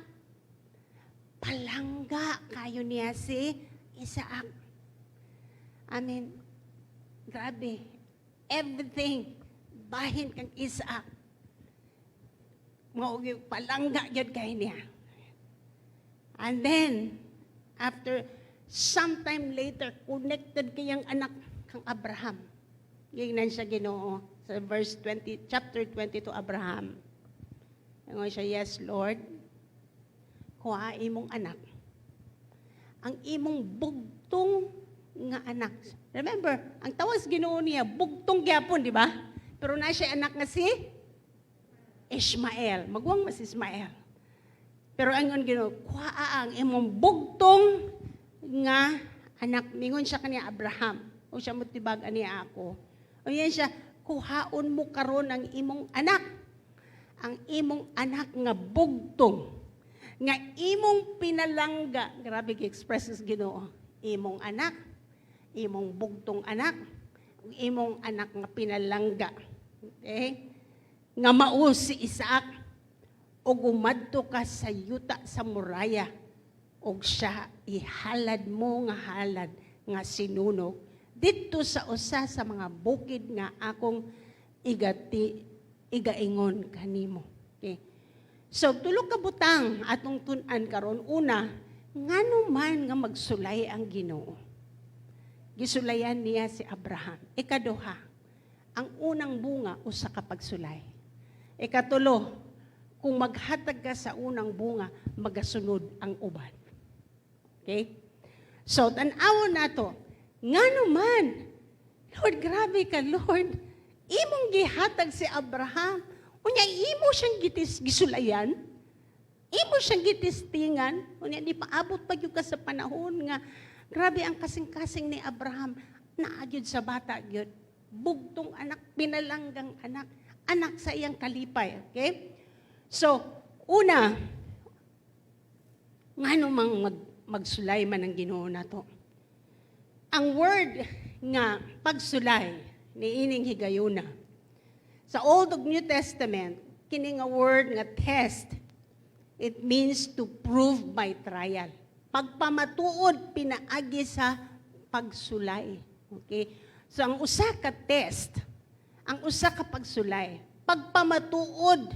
Palangga kayo niya si Isaac. Amen. Grabe. Everything bahin kang Isaac. Maugi palangga jud kay niya. And then after sometime later connected kayang anak kang Abraham. Gingnan siya Ginoo sa verse 20 chapter 22 Abraham. Ingon siya, yes Lord. Kuha imong anak. Ang imong bugtong nga anak. Remember, ang tawas Ginoo niya bugtong gyapon, di ba? Pero na siya anak nga si Ishmael. Magwang mas Ismael. Pero ang Ginoo, kuha ang imong bugtong nga anak. Mingon siya kaniya Abraham. O siya mutibag aniya ako. O yan siya, kuhaon mo karon ang imong anak. Ang imong anak nga bugtong. Nga imong pinalangga. Grabe gi-expresses Ginoo. Imong anak. Imong bugtong anak. Imong anak nga pinalangga. Okay? Nga mao si Isaac o gumadto ka sa yuta sa muraya og siya ihalad mo nga halad nga sinunog didto sa usa sa mga bukid nga akong igaingon kanimo. Okay. So tulo ka butang atong tun-an karon. Una, ngano man nga magsulay ang Ginoo. Gisulayan niya si Abraham. Ikaduha, ang unang bunga usa ka pagsulay. Ikatulo, kung maghatag ka sa unang bunga, magasunod ang uban. Okay? So, tan-awon nato, ngano man, Lord, grabe ka, Lord, imong gihatag si Abraham, unya imo siyang gisulayan, imo siyang gitistingan, unya di paabot pa gyud ka sa panahon nga, grabe ang kasing-kasing ni Abraham, naagyod sa bata gyud, bugtong anak, pinalanggang anak, anak sa iyang kalipay. Okay? So, una, ngano mang magsulay man ang Ginoo nato. Ang word nga pagsulay ni ining higayuna. Sa Old ug New Testament, kini nga word nga test, it means to prove by trial. Pagpamatuod pinaagi sa pagsulay. Okay? So ang usa ka test, ang usa ka pagsulay, pagpamatuod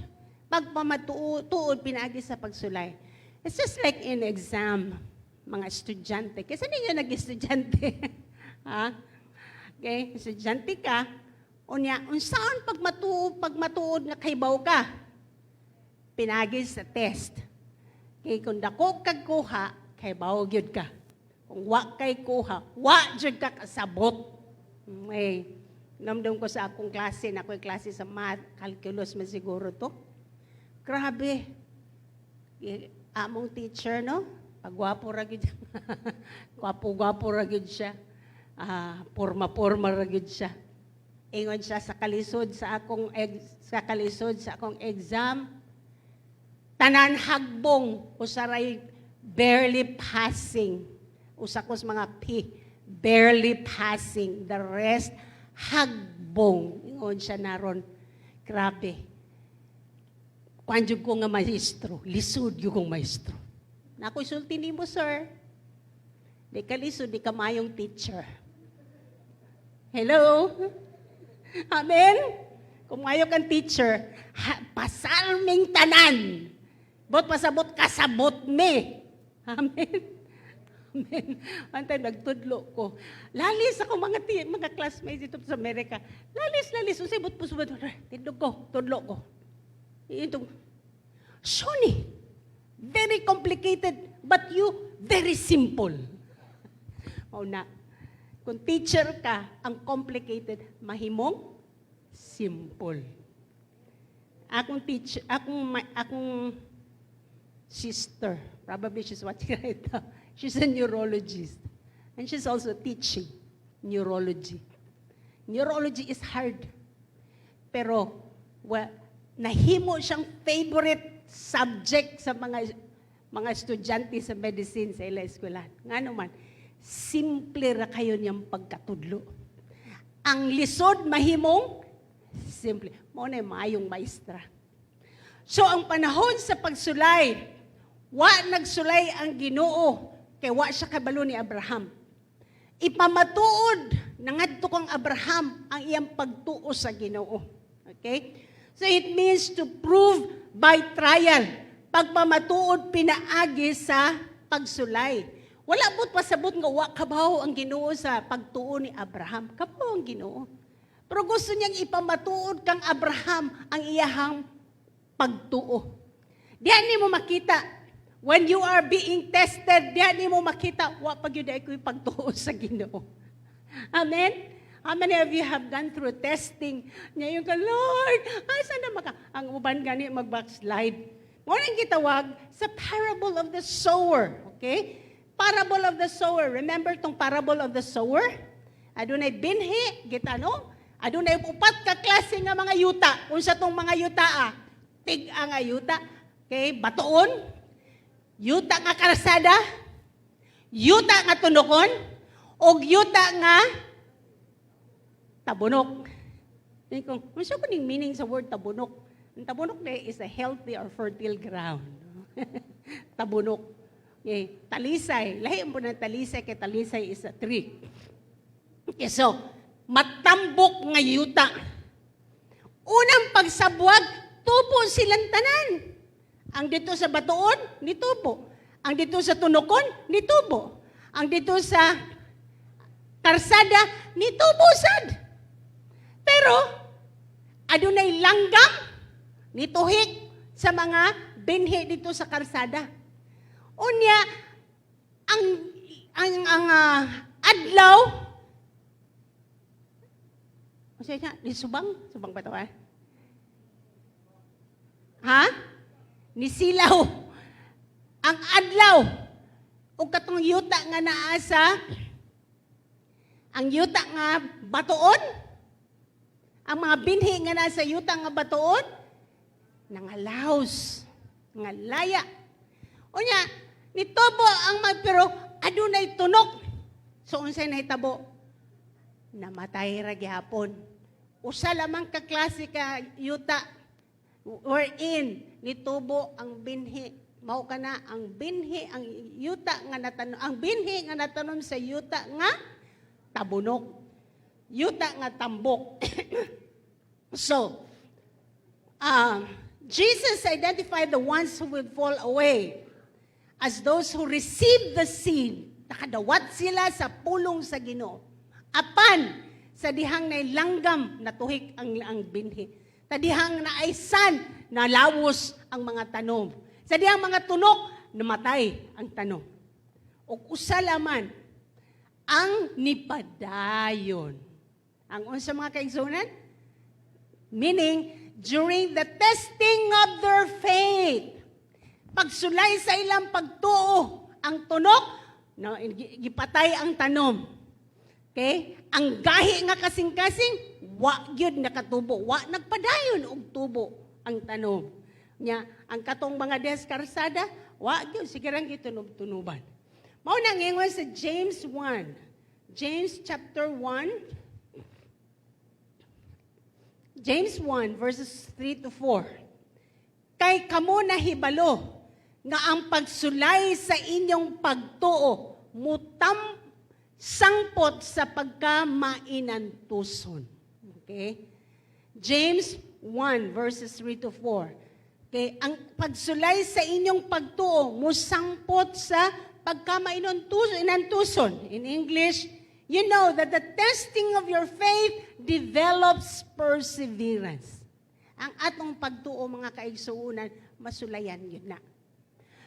pinaagi sa pagsulay. It's just like in exam, mga estudyante. Kasi ninyo nag-estudyante. Ha? Okay? Estudyante ka, unsaon pagmatuod nga kaybaw ka? Pinagi sa test. Okay, kung dako kag kuha, kaybaw gyud ka. Kung wa kay kuha, wa jud ka kasabot. Okay. Namdam ko sa akong klase, na ako'y klase sa math, calculus man siguro to. Grabe. Among teacher, no? Pagwapo ragid siya. Gwapo ragid siya. Porma ragid siya. Ingon siya sa kalisod sa akong exam. Tanan hagbong, usaray barely passing. Usakos mga P, barely passing. The rest, hagbong. Ingon siya naron. Grabe. kuan jud ko nga maestro, lisod jud kong maestro. Nako'y sulti nimo, sir. Di ka lisod, di ka mayong teacher. Hello? Amen? Kung mayo kang teacher, pasarming tanan. Bot pasabot kasabot me. Amen? Amen. One time, nagtudlo ko. Lalis ako mga classmates dito sa Amerika. Lalis. Usibot po subot. Tidlog ko, tudlo ko. Ito, Shoni, very complicated, but you, very simple. O na, kung teacher ka, ang complicated, mahimong simple. Akong teacher, akong sister, probably she's watching right now. She's a neurologist. And she's also teaching neurology. Neurology is hard. Pero, nahimo siyang favorite subject sa mga estudyante sa medicine sa ila eskwelahan. Nga naman, simple ra kayo niyang pagkatudlo. Ang lisod, mahimong, simple. Mo na mayong maestra. So, ang panahon sa pagsulay, nagsulay ang Ginoo, kay siya kabalo ni Abraham. Ipamatuod, nangadto kang Abraham ang iyang pagtuo sa Ginoo. Okay? So, it means to prove by trial. Pagpamatuod, pinaagi sa pagsulay. Wala po't pasabot nga kabaw ang Ginoo sa pagtuo ni Abraham. Kabaw ang Ginoo. Pero gusto niyang ipamatuod kang Abraham ang iyahang pagtuo. Diyan ni mo makita, when you are being tested, diyan ni mo makita, pag yun ay ko'y pagtuo sa Ginoo. Amen? How many of you have gone through testing? Ngayon ka, Lord, saan na ang uban gani mag-backslide? Ngunit gitawag sa parable of the sower. Okay? Parable of the sower. Remember tong parable of the sower? Adunay binhi, gitano? Adunay upat ka klase nga mga yuta. Unsa tong mga yuta tig-a nga yuta. Okay? Batoon. Yuta nga karsada. Yuta nga tunokon. O yuta nga tabunok. Unsa ba ning meaning sa word tabunok? Ang tabunok na is a healthy or fertile ground. Tabunok. Okay. Talisay. Lahi mo ng talisay kay talisay is a tree. Okay, so, matambok nga yuta. Unang pagsabwag, tubo silang tanan. Ang dito sa batuon, nitubo. Ang dito sa tunokon, nitubo. Ang dito sa karsada, nitubo sad. Pero, adunay langgam, nituhik sa mga binhi dito sa karsada. Unya, ang adlaw, masaya niya, nisubang ba ito Ha? Nisilaw. Ang adlaw, o katong yuta nga naasa, ang yuta nga batuon, ang mga binhi nga nasa yuta nga batuon, nangalaws, nga laya. O niya, nitubo ang pero adunay tunok. So, unsay nahitabo? Namatay ra gihapon. Usa lamang ka klase ka yuta, wherein nitubo ang binhi. Mao kana ang binhi, ang yuta nga natanom, ang binhi nga natanom sa yuta nga tabunok. Yuta nga tambok. So, Jesus identified the ones who will fall away as those who receive the seed. Nakadawat sila sa pulong sa Ginoo. Apan, sa dihang na langgam, natuhik ang binhi. Sa dihang na aysan, nalawos ang mga tanom. Sa dihang mga tunok, namatay ang tanom. O usalaman, ang nipadayon. Ang unsa mga kaigsunan? Meaning, during the testing of their faith, pagsulay sa ilang pagtuo, ang tunok, gipatay ang tanom. Okay? Ang gahi nga kasing-kasing, gyud nakatubo. Nagpadayon og tubo ang tanom. Nya, ang katong mga deskarsada, gyud sigurang gitunob-tunuban. Mao nang ingon sa James 1. James chapter 1. James 1 verses 3 to 4. kay kamo nahibalo nga ang pagsulay sa inyong pagtuo mutam sangpot sa pagkamainantuson. Okay? James 1 verses 3 to 4. Okay, ang pagsulay sa inyong pagtuo musangpot sa pagkamainantuson. In English, you know that the testing of your faith develops perseverance. Ang atong pagtuo mga kaigsuunan, masulayan yun na.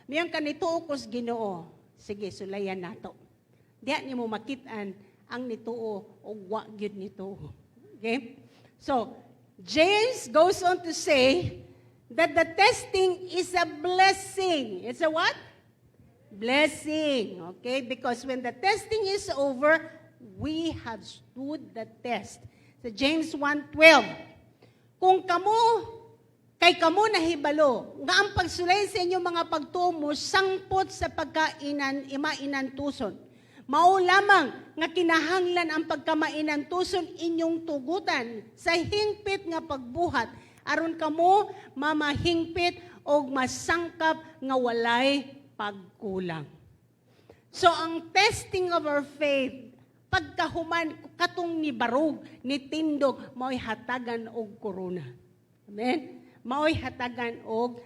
Miyan kanituo kos Ginoo, sige sulayan nato. Diya ni mo makitaan ang nituo o wa gyud nituo. Okay? So, James goes on to say that the testing is a blessing. It's a what? Blessing. Okay? Because when the testing is over, we have stood the test. So James 1:12. Kung kay kamo nahibalo, nga ang pagsulay sa inyong mga pagtumo, sangpot sa pagkainantuson. Mao lamang nga kinahanglan ang pagkamainantuson inyong tugutan sa hingpit nga pagbuhat, aron kamo mamahingpit og masangkap nga walay pagkulang. So ang testing of our faith, pagkahuman katong ni barog, ni tindog, mao'y hatagan og korona. Amen? Mao'y hatagan og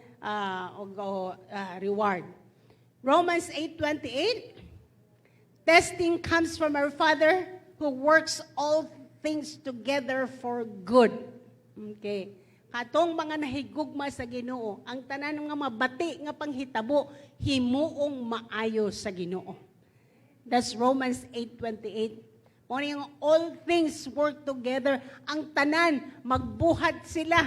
reward. Romans 8:28, testing comes from our Father who works all things together for good. Okay. Katong mga nahigugma sa Ginoo, ang tanan nga mabati nga panghitabo, himuong maayo sa Ginoo. That's Romans 8:28. Morning, all things work together. Ang tanan, magbuhat sila.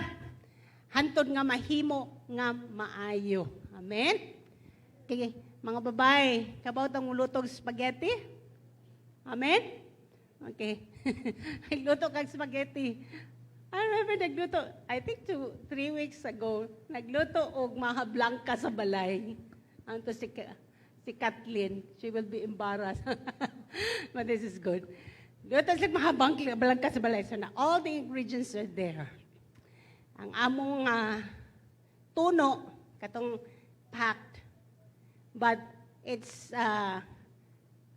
Hantod nga mahimo nga maayo. Amen? Okay, mga babae, kabaw tang mulutog spaghetti? Amen? Okay. Nagluto kag spaghetti. I remember nagluto, I think 3 weeks ago, nagluto og maha blanca sa balay. Anto si Kathleen, she will be embarrassed. But this is good. Luto sila maha blanca sa balay. So na all the ingredients are there. Ang among tuno, katong packed, but it's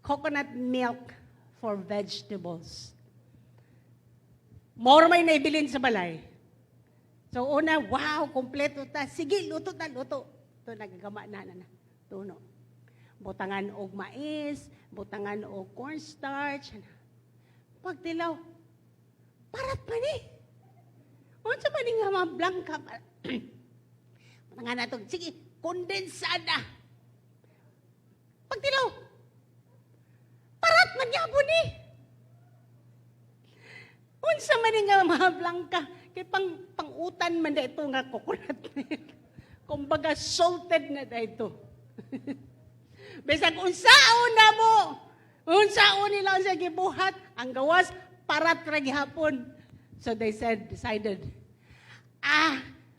coconut milk for vegetables. More may naibilin sa balay. So una, wow, kompleto ta. Sige, luto ta, luto. Ito, nagagama na. Tuno. Butangan og mais, butangan og cornstarch. Pagtilaw, parat pa ni. Unsa man nga mga blanca. Butangan na ito, sige, kondensada. Pagtilaw, parat man yabo ni. Unsa man nga mga blanca, kay pangutan man da ito nga coconut milk. Kumbaga salted na da ito. Bisag unsaon na mo, unsaon nila sa gibuhat, ang gawas parat ra gihapon. So they decided,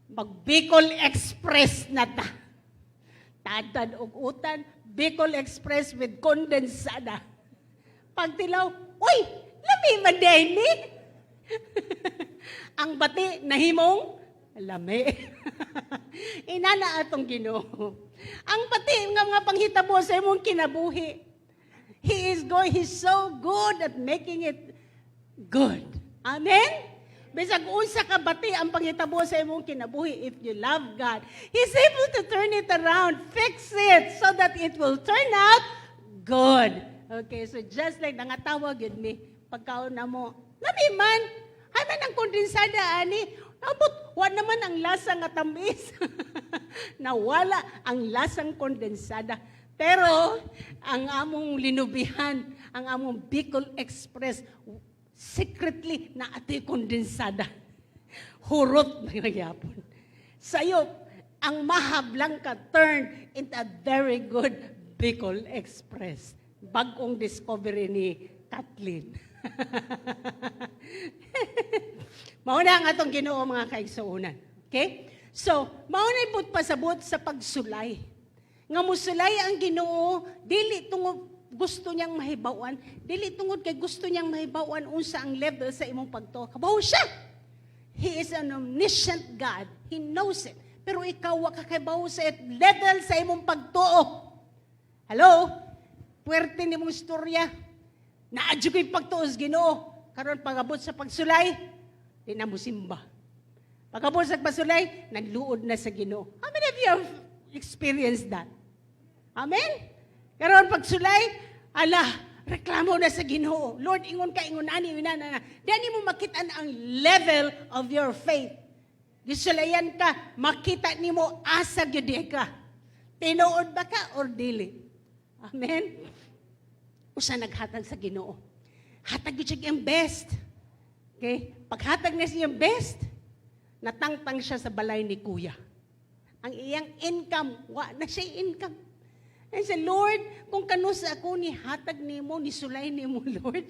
mag-Bicol Express na ta. Tatad og utan, Bicol Express with kondensada. Pagtilaw, uy, lami man din ni. Ang bati nahimong lami. Inana atong Ginoo. Ang bati nga mga panghitabo sa imong kinabuhi. He's so good at making it good. Amen? Bisag unsa ka bati ang panghitabo sa imong kinabuhi, if you love God, He's able to turn it around, fix it, so that it will turn out good. Okay, so just like nangatawag yun mi, pagkaon na mo, lami man, ay man ang kondensada, ani, abot, wala naman ang lasa nga tamis. Nawala ang lasang kondensada. Pero, ang among linubihan, ang among Bicol Express, secretly na ato'y kondensada. Hurot na nagyapon. Sayop, ang Maha Blanca turned into a very good Bicol Express. Bagong discovery ni Kathleen. Mauna ang atong Ginoo mga kaigsuunan. Okay? So, mauna ipot pasabot sa pagsulay. Nga musulay ang Ginoo, dili tungod gusto niyang mahibawan, dili tungod kay gusto niyang mahibawan unsa ang level sa imong pagtuo. Kabaw siya. He is an omniscient God. He knows it. Pero ikaw, wa ka kaibaw sa level sa imong pagtuo. Hello? Puwerte ni mong istorya. Naadyo ko'y pagtuos, Ginoo. Karon pagabot sa pagsulay, di na mo simba. Pagabot sa pagsulay, nagluod na sa Ginoo. How many of you have experienced that? Amen? Karon pagsulay, reklamo na sa Ginoo. Lord, ingon ka, ingon ani, inana na. Di mo makita ang level of your faith. Gisulayan ka, makita nimo asa gyud ka. Tinuod ba ka or dili? Amen? Usa naghatag sa Ginoo. Hatag gyud siya ang best. Okay? Paghatag na siya ang best, natangtang siya sa balay ni Kuya. Ang iyang income, wa na siya income. And say, Lord, kung kanus ako ni hatag nimo, ni sulay nimo, Lord,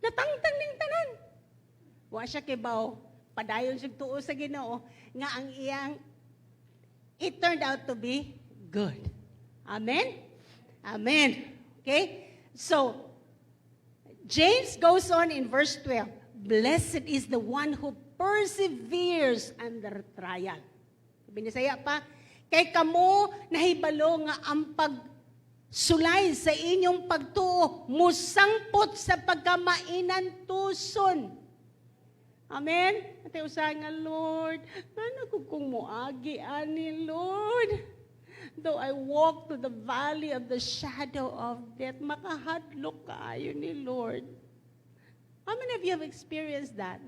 natangtang ning tanan. Wa siya kay baw, padayon siya tuo sa Ginoo, nga ang iyang, it turned out to be good. Amen? Amen. Okay? So, James goes on in verse 12, blessed is the one who perseveres under trial. Binisaya pa, kay kamo nahibalo nga ang pagsulay sa inyong pagtuo, musangpot sa pagkamainan tuson. Amen? At usahan nga, Lord, ano kung muagi ani, Lord? Though I walk to the valley of the shadow of death, makahadlok kaayo ni Lord. How many of you have experienced that?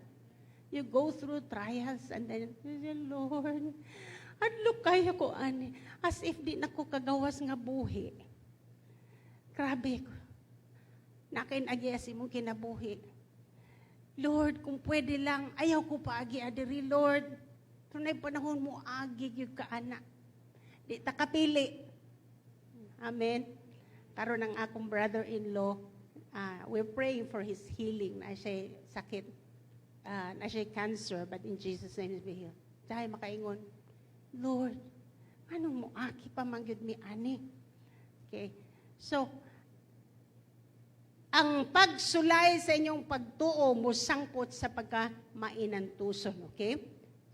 You go through trials and then you say, Lord, hadlok kayo ko ani, as if di na ko kagawas nga buhi. Grabe ko. Nakin-agyas imong kinabuhi. Lord, kung pwede lang, ayaw ko pa agi adiri, Lord. Tunay panahon mo agi yung kaana. Di ta kapili. Amen. Karon ang akong brother-in-law, we're praying for his healing. Na siya sakit, na siya cancer, but in Jesus' name is be healed. Dahil makaingon, Lord, anong mo aki pa mangyud mi ani? Okay. So, ang pagsulay sa inyong pagtuo mo sangpot sa pagkamainan tuson, okay?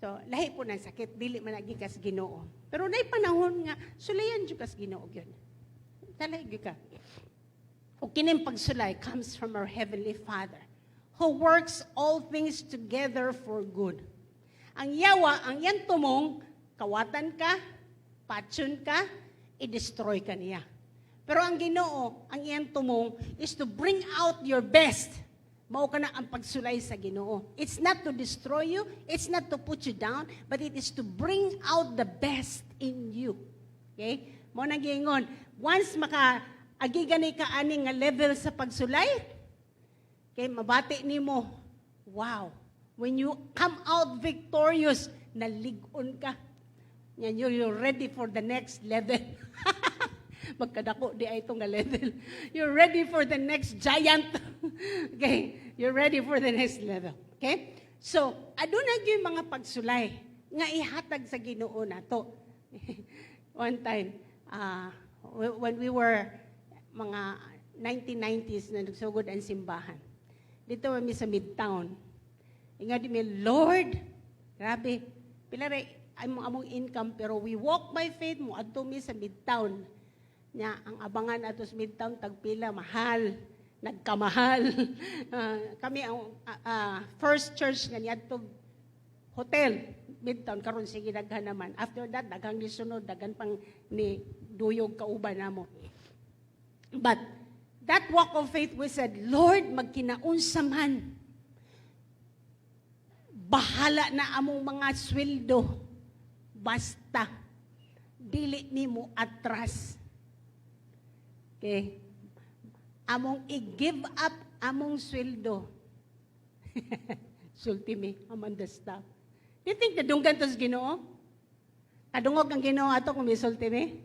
So, lahi po ng sakit, dili man nagikas Ginoo. Pero nay panahon nga, sulayan jud kas Ginoo gyud. Talay gyud ka. O kining pagsulay comes from our heavenly Father, who works all things together for good. Ang yawa, ang yan tumong, kawatan ka, patsun ka, i-destroy ka niya. Pero ang Ginoo, ang iyang tumong is to bring out your best. Mao ka na ang pagsulay sa Ginoo. It's not to destroy you, it's not to put you down, but it is to bring out the best in you. Okay? Mao nang giingon, once maka-agigani ka ani nga level sa pagsulay, okay, mabati nimo, wow, when you come out victorious, nalig-on ka. Yan, you're ready for the next level. Magkadako di ay itong level. You're ready for the next giant. Okay? You're ready for the next level. Okay? So, aduna yung mga pagsulay nga ihatag sa Ginoo nato. One time, when we were mga 1990s na nagsugod ang simbahan, dito kami sa Midtown. Inga di mi, Lord, grabe, pilare, among income, pero we walk by faith mo, adto mi sa Midtown. Nya ang abangan atos Midtown tagpila mahal, nagkamahal. Kami ang first church nga niadto hotel Midtown karon sige daghan naman. After that daghang nisunod, daghan pang ni duyog kauban namo. But that walk of faith, we said, Lord, magkinaunsa man, bahala na among mga sweldo, basta dili nimo atras. Okay. Among i-give up among sweldo. Sulti mi, among the staff. Do you think kadunggan to sa Ginoo? Kadungog ang Ginoo ato kung may sulti mi?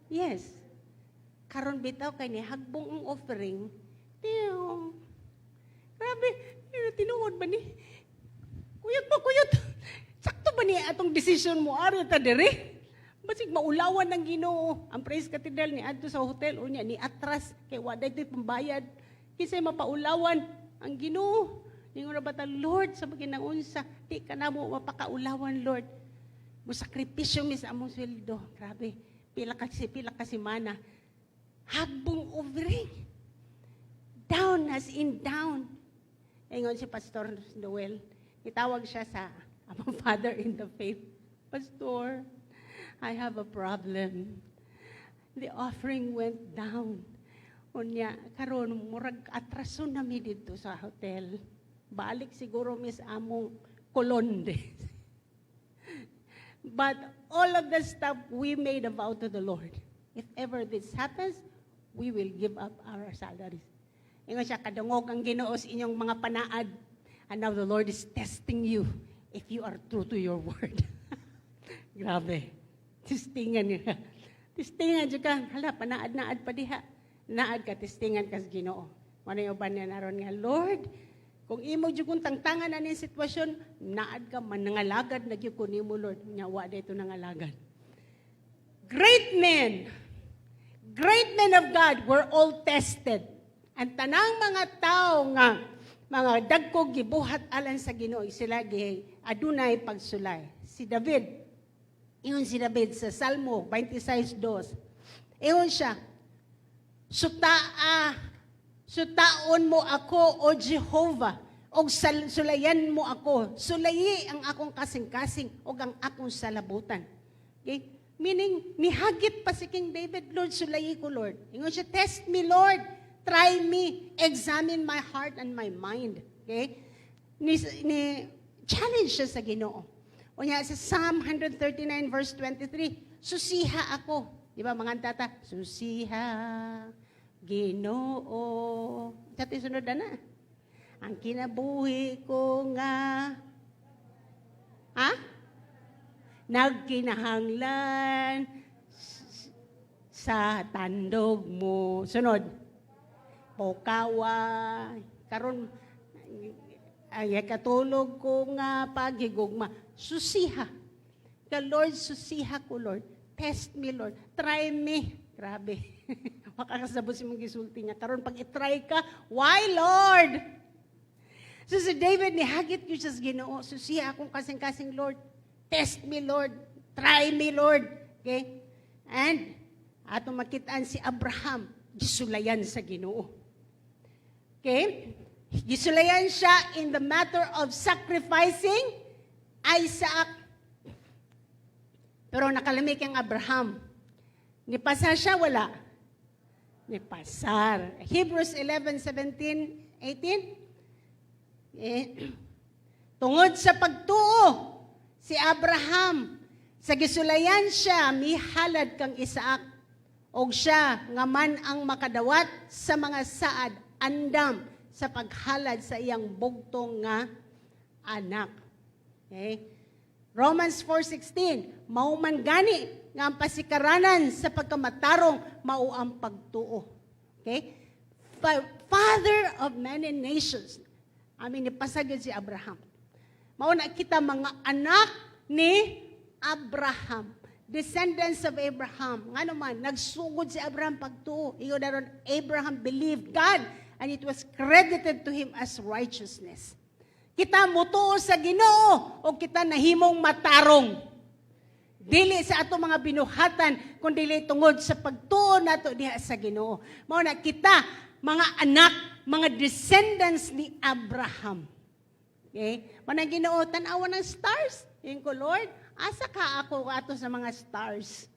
Yes. Karon bitaw kay ni hagbong ang offering. Tiyong. Grabe, tinuod ba ni? Kuyot pa, kuyot. Sakto ba ni atong decision mo? Ari ta diri? Basig maulawan ng Ginoo. Ang Praise Cathedral ni adto sa hotel unya ni atras kay wa daytoy pambayad. Kisay mapaulawan ang Ginoo. Ningon ra bata, Lord, sa paginaunsa, di ka na mo mapakaulawan, Lord. Musakripisyo mi sa among sweldo. Grabe. Pila ka semana. Hagbong overing. Down as in down. Ingon si Pastor Noel, itawag siya sa among father in the faith. Pastor, I have a problem. The offering went down. Unya, karon murag atraso na mi dito sa hotel. Balik siguro mis among kolonde. But all of the stuff we made a vow to the Lord. If ever this happens, we will give up our salaries. Ingon siya, kadungog ang Ginoo sa inyong mga panaad. And now the Lord is testing you if you are true to your word. Grabe. Testingan niya. Testingan siya ka. Hala, panaad-naad pa diha. Naad ka, testingan ka sa Ginoo. Ano yung uban niya naron nga, Lord, kung imo dyan kong tangtangan na ni sitwasyon, naad ka, manangalagad na dyan ko ni mo, Lord. Nyawa na ito nangalagad. Great men of God were all tested. Ang tanang mga tao nga, mga dagkog gibuhat alan sa Ginoo, sila adunay pagsulay. Si David, iyon si David sa Salmo 26:2. Iyon siya, sutaon mo ako, O Jehovah, o sulayan mo ako. Sulayi ang akong kasing-kasing o ang akong salabutan. Okay? Meaning, nihagit pa si King David, Lord, sulayi ko, Lord. Ingon siya, test me, Lord. Try me. Examine my heart and my mind. Okay? Challenge siya sa Ginoo. O niya, sa Psalm 139 verse 23, susiha ako. Di ba, mga tata? Susiha, Ginoo. Dati sunod na. Ang kinabuhi ko nga. Ha? Nagkinahanglan sa tandog mo. Sunod. Pokawa, karon ay katulog ko nga paghigugma. Susiha. The Lord, susiha ko, Lord. Test me, Lord. Try me. Grabe. Makakasabot si mong gisulti niya. Karon pag itry ka, why, Lord? So si David, nihagit ko siya sa Ginoo. Susiha akong kasing-kasing, Lord. Test me, Lord. Try me, Lord. Okay? And, atong makitaan si Abraham, gisulayan sa Ginoo. Okay? Gisulayan siya in the matter of sacrificing Isaac. Pero nakalamig ang Abraham. Nipasar siya, wala. Nipasar. Hebrews 11:17, 18. Tungod sa pagtuo, si Abraham, sa gisulayan siya, mihalad kang Isaac. Og siya, nga man ang makadawat sa mga saad, andam sa paghalad sa iyang bugtong nga anak. Okay? Romans 4:16, mao man gani nga ang pasikaranan sa pagkamatarong mao ang pagtuo. Okay? Father of many nations. Amin ipasagid si Abraham. Mao na kita mga anak ni Abraham. Descendants of Abraham. Nga naman, nagsugod si Abraham pagtuo. Iyon na ron, Abraham believed God and it was credited to him as righteousness. Kita mutuo sa Ginoo o kita nahimong matarong. Dili sa ato mga binuhatan, kundi tungod sa pagtuo nato diha sa Ginoo. Mao na kita, mga anak, mga descendants ni Abraham. Okay? Manang Ginoo, tanawa ng stars. Yung ko, Lord, asa ka ako ato sa mga stars?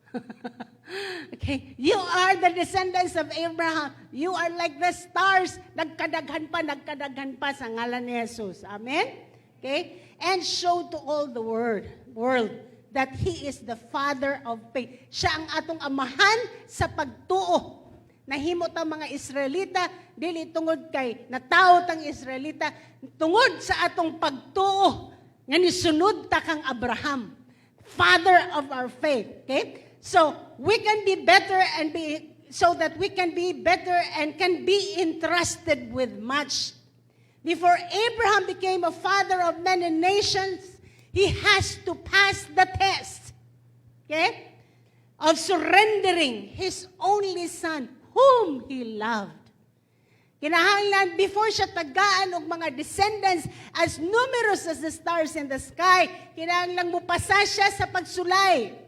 Okay? You are the descendants of Abraham. You are like the stars. Nagkadaghan pa sa ngalan ni Jesus. Amen? Okay? And show to all the world that He is the Father of faith. Siya ang atong amahan sa pagtuo. Nahimot ang mga Israelita, dili tungod kay nataot ang Israelita, tungod sa atong pagtuo, nga nisunod ta kang Abraham, father of our faith. Okay? So, we can be better so that we can be better and can be entrusted with much. Before Abraham became a father of many nations, he has to pass the test. Okay? Of surrendering his only son, whom he loved. Kinahanglan, before siya tagaan og mga descendants as numerous as the stars in the sky, kinahanglan mo pasa siya sa pagsulay.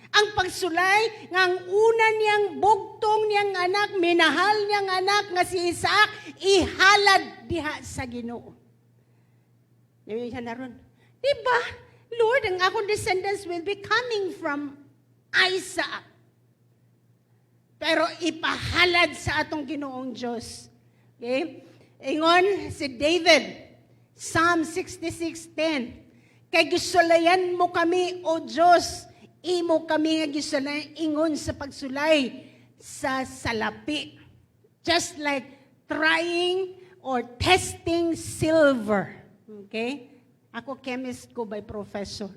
Ang pagsulay, nga ang una niyang bugtong niyang anak, minahal niyang anak nga si Isaac, ihalad diha sa Ginoo. Ngayon siya naroon, diba, Lord, ang akong descendants will be coming from Isaac. Pero ipahalad sa atong Ginoong Diyos. Okay? Ingon si David, Psalm 66:10. Kay gisulayan mo kami, O Diyos, imo kami nga gisulayan ingon sa pagsulay sa salapi. Just like trying or testing silver. Okay? Ako chemist ko by profession.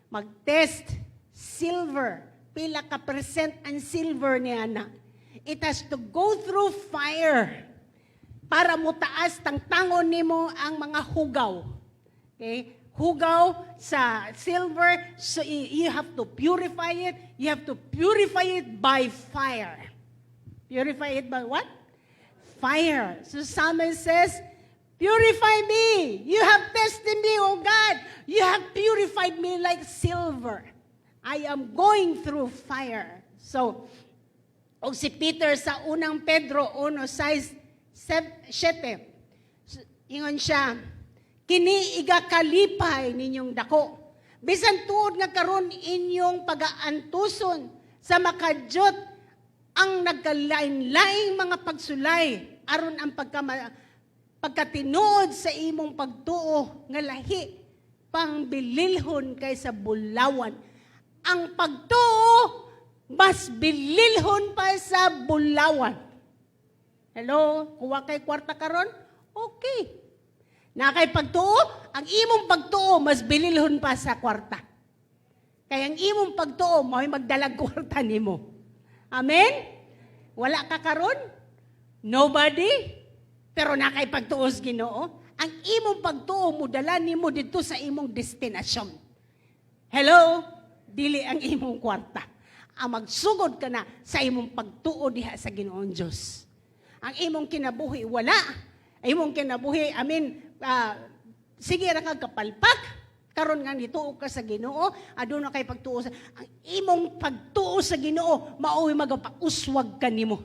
Mag-test silver. Pila ka percent ang silver niya na. It has to go through fire para mo taas tangtangon nimo ang mga hugaw. Okay? Hugaw sa silver, so you have to purify it. You have to purify it by fire. Purify it by what? Fire. So Psalmist says, purify me. You have tested me, O God. You have purified me like silver. I am going through fire. So, o si Peter sa unang Pedro 1:7, ingon siya, kini igakalipay ninyong dako. Bisan tuod nga karon inyong pag-aantuson sa makadyot ang nagkalain-laing mga pagsulay aron ang pagkatinuod sa imong pagtuo nga lahi pang bililhon kaysa bulawan. Ang pagtuo mas bililhon pa sa bulawan. Hello? Kuha kay kwarta karon? Okay. Na kay pagtuo, ang imong pagtuo mas bililhon pa sa kwarta. Kaya ang imong pagtuo, may magdalag kwarta nimo. Amen? Wala ka karon? Nobody? Pero na kay pagtuo sa Ginoo, ang imong pagtuo mo dala nimo dito sa imong destinasyon. Hello? Dili ang imong kwarta. Ang magsugod ka na sa imong pagtuo diha sa Ginoong Diyos. Ang imong kinabuhi, wala. Imong kinabuhi, sige ra kag kapalpak, karon nga nituo ka sa Ginoo, aduna kay pagtuo sa ang imong pagtuo sa Ginoo, mao'y magapauswag kanimo.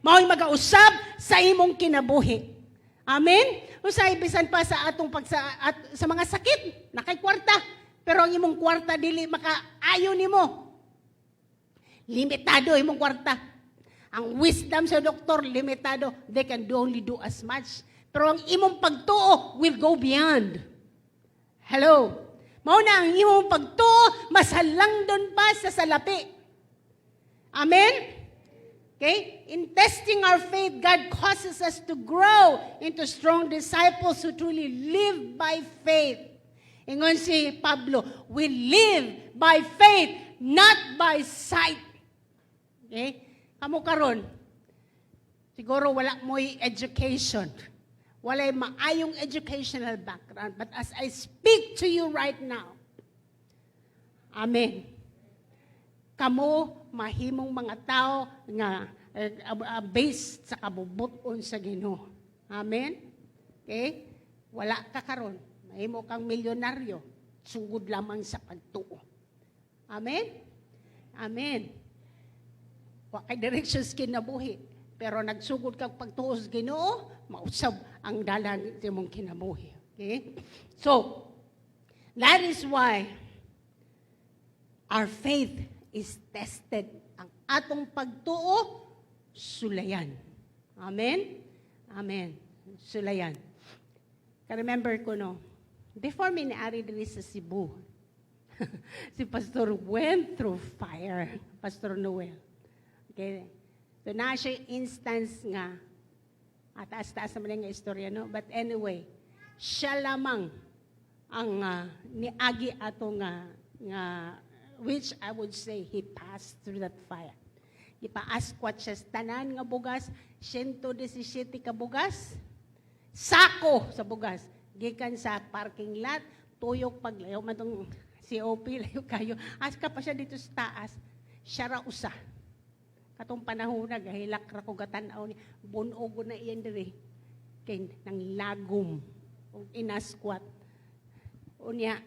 Mao'y magausab sa imong kinabuhi. Amen. Usay bisan pa sa atong sa mga sakit, nakay kwarta, pero ang imong kwarta dili makaayo nimo. Limitado imong kwarta. Ang wisdom sa doktor, limitado. They can only do as much. Pero ang imong pagtuo will go beyond. Hello? Mao na ang imong pagtuo, masalang doon pa sa salapi. Amen? Okay? In testing our faith, God causes us to grow into strong disciples who truly live by faith. Ingon si Pablo, we live by faith, not by sight. Okay? Kamu karon, siguro wala mo'y education. Wala'y maayong educational background. But as I speak to you right now, amen. Kamo mahimong mga tao nga based sa kabubuton sa Ginoo. Amen? Okay? Wala ka karon. Mahimo kang milyonaryo. Sugod lamang sa pagtuo. Amen? Amen. Wa kay directions kinabuhi, pero nagsugod kag pagtuo sa Ginoo, mausab ang dalan sa imong kinabuhi. Okay? So, that is why our faith is tested. Ang atong pagtuo, sulayan. Amen? Amen. Sulayan. Ka-remember ko, no, before mi naari diri sa Cebu, si Pastor went through fire, Pastor Noel. Okay. So, na siya instance nga, taas-taas naman nga istorya, no? But anyway, siya lamang ang niagi ato nga, which I would say, he passed through that fire. Ipa-askwat siya tanan nga bugas, 117 ka bugas, sako sa bugas, gikan sa parking lot, tuyok paglayo, matong COP, layo kayo, aska pa siya dito sa taas, siya ra usa. Katong panahon na, gahilak ra ko gatanaw ni, bunog na iyan diri. Kay nang lagom, o inaskwat. Unya,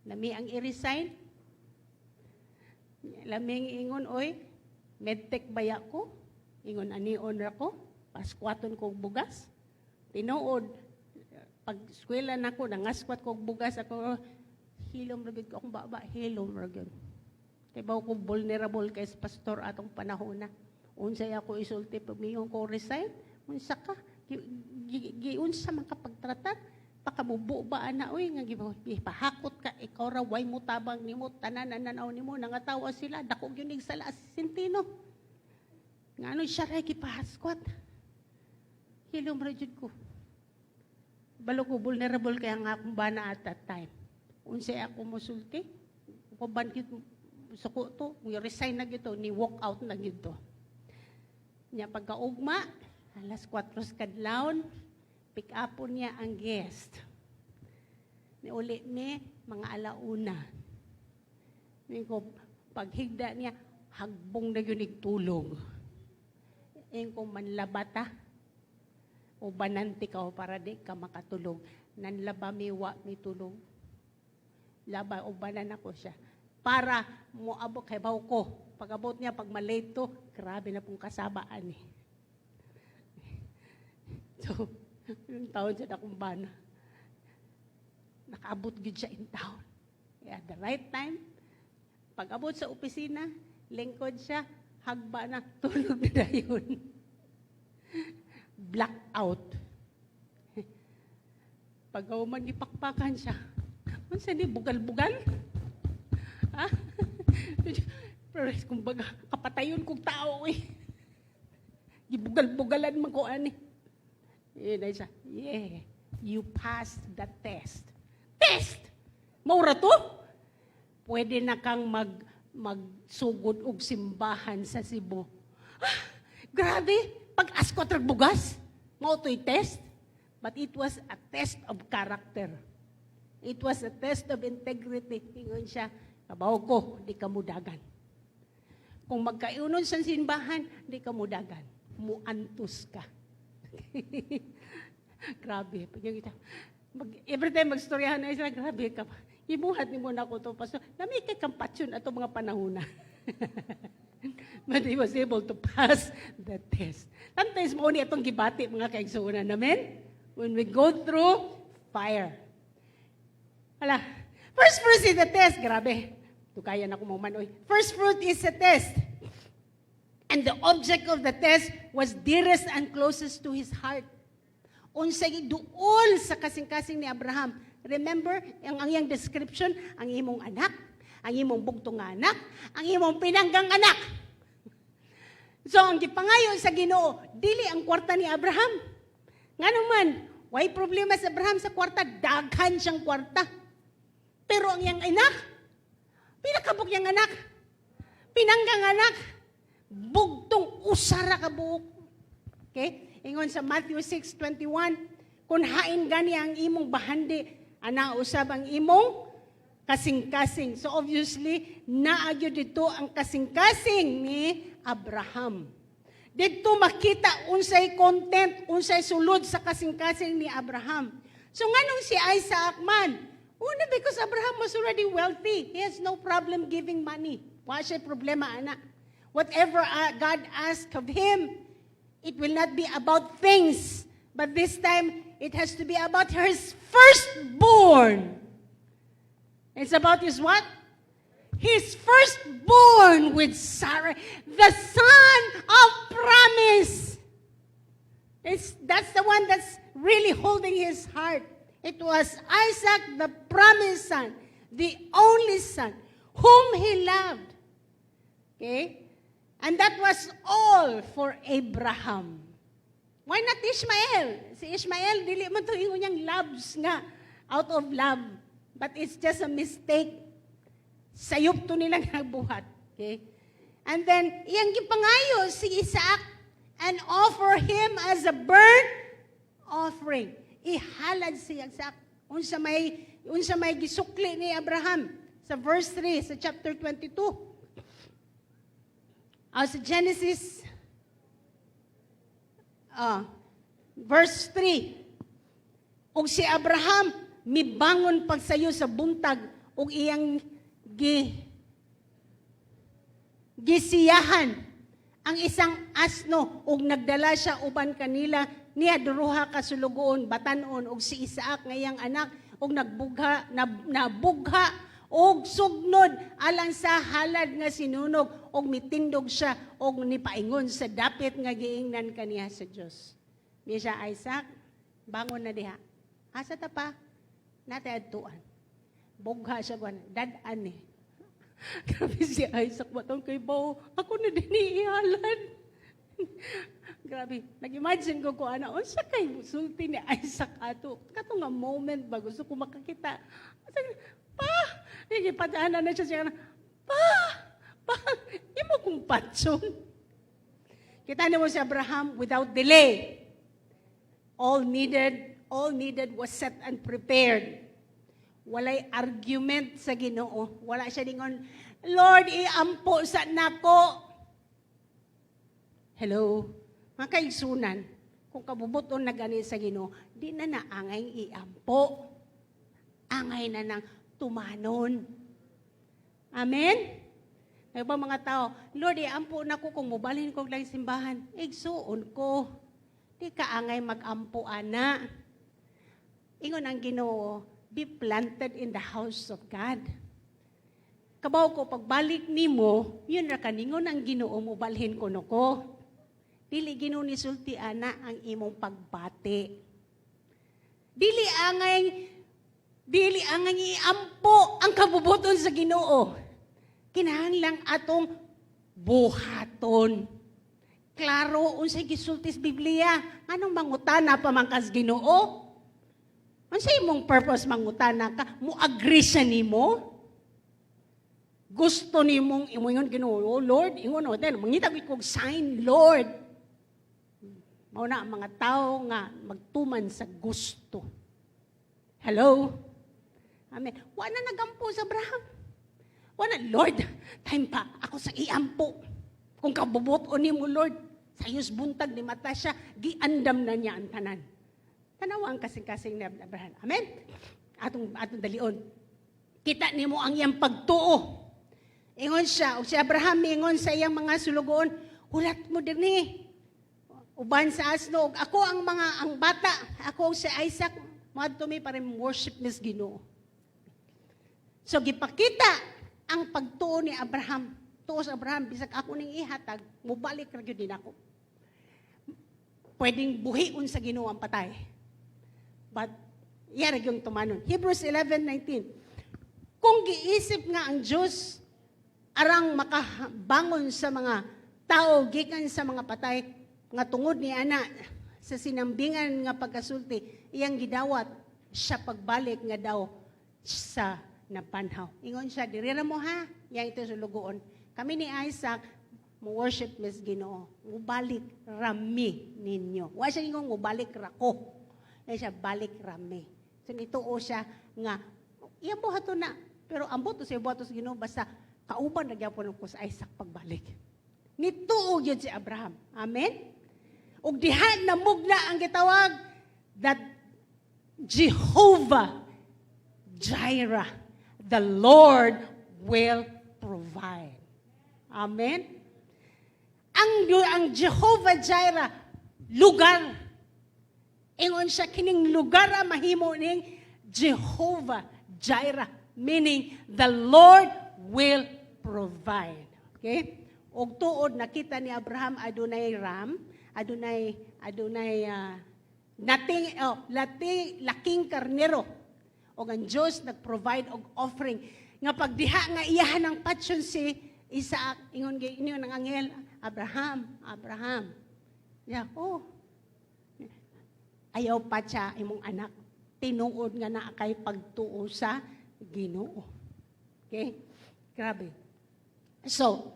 nami ang i-resign. Laming ingon, oy, medtech baya ko. Ingon, anion ra ko. Paskwaton kong bugas. Tinuod, pag eskwela na ko, nangaskwat kong bugas, ako, hilom ragid ko akong baba, hilom ragid. Kaya ba ko vulnerable kay pastor atong panahon na. Unsay ako isulti, pagmingon ko resign, unsa ka, giunsa man ka pagtratar, pakamubo ba ana, uy, nga gipahakot ka, ikaw ra, way mo tabang nimo, tanan nanaw nimo, nangatawa sila, dako yun sala asintino. Nga ano siya ray, gipahaskwat. Hilom ragid ko. Balo ko vulnerable kaya nga akong bana at that time. Unsay ako musulti, ko bandit suko to, resign na gito, ni walk out na gito. Nya pagkaugma, alas 4 kadlawon, pick upon niya ang guest. Ni uli ni mga alauna. Ni ko paghigda niya, hagbong na yun tulog. Yung kung manlabata, o bananti ka o para di ka makatulog. Nanlaba miwa mi tulog. Laba o banan ako siya. Para mo abot kay baw ko. Pag abot niya, pag malate to, grabe na pong kasabaan eh. So, yung taon siya akong bana. Nakaabot gud siya in town. At the right time, pag abot sa opisina, lingkod siya, hagba na, tulog na yun. Blackout. Pag man ipakpakan siya, ano ni bugal-bugal? Ha? Pero kumbaga, kapatayon kong tao eh. Gibugal-bugalan man ko ani. Yun ay siya, yeah, you passed the test. Test! Maura to? Pwede na kang magsugod og simbahan sa Cebu. Ah, grabe! Pag-askot bugas, mao to'y test. But it was a test of character. It was a test of integrity. Ingon siya, kabaw ko, di ka mudagan. Kung magkaiunon sa simbahan, di ka mudagan. Muantos ka. Grabe. Every time magstoryahan na sila, grabe ka. Ibuhat ni mo na ako to, Pastor. Nami kay kampatsyon ato mga panahon na. But he was able to pass the test. Sometimes mo ni itong gibati mga kaigsuunan namin. When we go through fire. Hala, first fruit is the test. Grabe. Ito kaya na kumumanoy. First fruit is a test. And the object of the test was dearest and closest to his heart. Unsay duol sa kasing-kasing ni Abraham. Remember, ang iyang description, ang imong anak, ang imong bugtong anak, ang imong pinanggang anak. So, ang gipangayo sa Ginoo, dili ang kwarta ni Abraham. Nga naman, why problema sa Abraham sa kwarta? Daghan siyang kwarta. Pero ang iyang anak, pinakabuk niyang anak, pinanggang anak, bugtong usara ka buok. Okay? Ingon sa Matthew 6:21, kung hain gani ang imong bahandi, ana usab ang imong kasing-kasing. So obviously, naagyo dito ang kasing-kasing ni Abraham. Dito makita unsay content, unsay sulod sa kasing-kasing ni Abraham. So nganong si Isaac man? Una, because Abraham was already wealthy. He has no problem giving money. Wa siya problema, anak. Whatever God asked of him, it will not be about things. But this time, it has to be about his firstborn. It's about his what? His firstborn with Sarah, the son of promise. That's the one that's really holding his heart. It was Isaac, the promised son, the only son, whom he loved. Okay? And that was all for Abraham. Why not Ishmael? Si Ishmael, dili man ito yung niyang loves nga, out of love. But it's just a mistake. Sayop to nilang nagbuhat. Okay? And then, iyang gipangayo si Isaac and offer him as a burnt offering. Ihalad si Isaac. Unsa may gisukli ni Abraham sa verse 3 sa chapter 22. Sa Genesis, verse 3, ug si Abraham mibangon pagsayo sa buntag ug iyang gisiyahan ang isang asno ug nagdala siya uban kanila niya duruha ka sulugoon batan-on ug si Isaac nga iyang anak ug nabugha og sugnod alang sa halad nga sinunog ug mitindog siya ug nipaingon sa dapit nga giingnan kaniya sa Dios. Niya siya, Isaac, bangon na diha. Asa ta pa? Natay adtuan. Bugha siya kuan, dadan ni. Grabe si Isaac batong kay bao. Ako na din ihalad. Grabe. Nag-imagine ko kung ano, unsa kay sulti ni Isaac ato. Kato nga moment ba gusto ko makakita. Pa! Nagipatahanan na siya Pa! Imo kong patson. Kita niyo si Abraham without delay. All needed was set and prepared. Walay argument sa Ginoo. Wala siya dingon, Lord, iampo sa nako. Hello? Mga kaigsunan, kung kabubuton na gani sa Ginoo, di na naangay iampo. Angay na nang tumanon. Amen? May ba mga tao, Lord, iampo na ko kung mubalhin ko lang simbahan. Igsuon ko. Di kaangay mag-ampo, ana. Ingon ang Ginoo, be planted in the house of God. Kabaw ko, pagbalik nimo, yun ra kaningon ang Ginoo mo balhin ko noko. Dili Ginoo ni sulti ana ang imong pagbati. Dili angay iampo ang kabubuton sa Ginoo. Kinahanglan atong buhaton. Klaro unsay gisultis Biblia. Anong mangutana pa man kas Ginoo? Unsay imong purpose mangutana ka? Mo agree siya nimo? Gusto nimong imongon Ginoo, oh Lord, ingon hotel, mangita ko sign, Lord. Mao na ang mga tao nga magtuman sa gusto. Hello? Amen. Wa na nagampo sa Abraham. Wa na, Lord, time pa ako sa iampo. Kung kabubuton nimo Lord, sayos buntag ni mata siya, giandam na niya ang tanan. Tanawa ang kasing-kasing ni Abraham. Amen? Atong dalion. Kita nimo ang iyang pagtuo. Ingon siya, o si Abraham ingon sa iyang mga sulugoon, hulat mo dinhi. Uban sa asno, ako ang bata, ako si Isaac, madto mi para worship mis Ginoo. So gipakita ang pagtuo ni Abraham. Tuo sa Abraham, bisag ako ning ihatag, mubalik ra gyud din ako. Pwedeng buhion sa Ginoo ang patay. But yara yung tumanon. Hebrews 11:19. Kung giisip nga ang Diyos arang makabangon sa mga tao gikan sa mga patay nga tungod ni ana sa sinambingan nga pagkasulti iyang gidawat siya pagbalik nga daw sa napanhaw. Ingon siya, diri ra mo ha, yang ito sulugoon. Kami ni Isaac, mo worship mis Ginoo. Mubalik rami ninyo. Wa siya ingong mubalik rako. Ay siya balik rami. So nituo siya nga iyang buhato na. Pero ambot to sa buhato sa Ginoo basta kauban na gyapon ko sa Isaac pagbalik. Nituo gyud si Abraham. Amen. Ug diha namugna ang gitawag that Jehovah Jireh, the Lord will provide. Amen. Ang Jehovah Jireh, lugar. Ingon siya kining lugar mahimo ning Jehovah Jireh, meaning the Lord will provide. Okay? Og tuod nakita ni Abraham adunay ram, adunay laking karnero. Og ang Dios nagprovide og offering nga pagdiha nga iyahan ang patson si Isaac, ingon ng anghel, Abraham. Yeah, ayaw pa siya imong anak. Tinuod nga na kay pagtuo sa Ginoo. Okay? Grabe. So,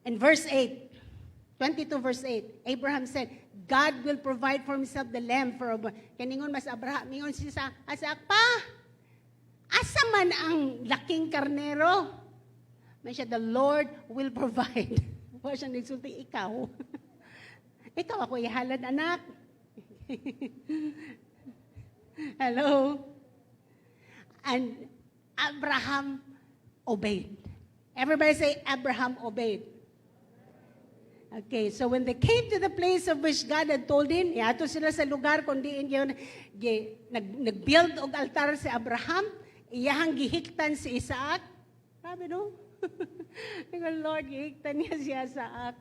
in verse 8, 22 verse 8, Abraham said, God will provide for himself the lamb for a burnt. Kaningon mas Abraham, ingon siya sa Isaac, pa, asa man ang laking karnero? May siya, the Lord will provide. Wa siya nagsulti, ikaw. Ikaw ako ihalad, anak. Hello? And Abraham obeyed. Everybody say, Abraham obeyed. Okay, so when they came to the place of which God had told him, iato sila sa lugar kundi yun, nag-build og altar si Abraham, iyahang gihiktan si Isaac. Sabi no? Lord, gihiktan niya si Isaac.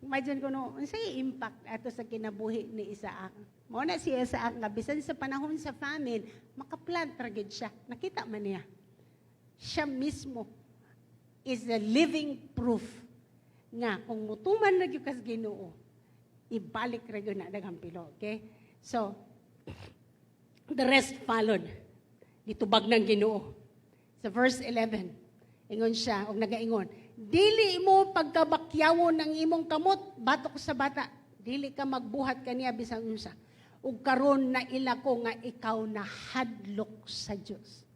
Imagine ko no, ano impact ato sa kinabuhi ni Isaac. Mao na si Isaac nga bisan sa panahon sa famine, makaplant ragid siya. Nakita man niya. Siya mismo is a living proof nga kung mutuman na yung kas Ginoo, ibalik ra gyud na daghang pilo. Okay? So, the rest followed. Ditubag ng Ginoo. Sa verse 11, ingon siya, og nagaingon, dili mo pagkabakyawon ng imong kamot, batok sa bata, dili ka magbuhat kaniya bisan unsa. Ug karon na ilako nga ikaw na hadlok sa Dios.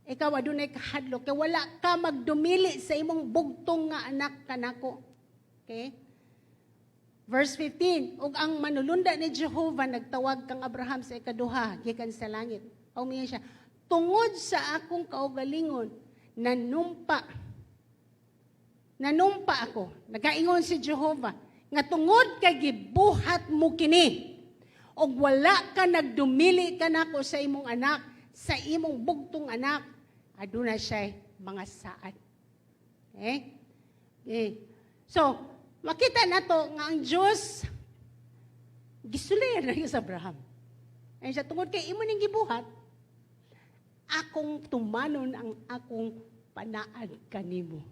Ikaw adunay kahadlok kay wala ka magdumili sa imong bugtong nga anak kanako. Okay? Verse 15, ug ang manulunda ni Jehovah nagtawag kang Abraham sa ikaduha gikan sa langit. Umiya siya, tungod sa akong kaugalingon nanumpa ako. Nagaingon si Jehovah nga tungod kay gibuhat mo kini ug wala ka nagdumili kanako sa imong anak, sa imong bugtong anak, aduna siya mga saad. Okay? Okay. So, makita nato nga ang Diyos gisulayan na sa Abraham. Ay siya tungod kay imo ning gibuhat, akong tumanon ang akong panaad kanimo.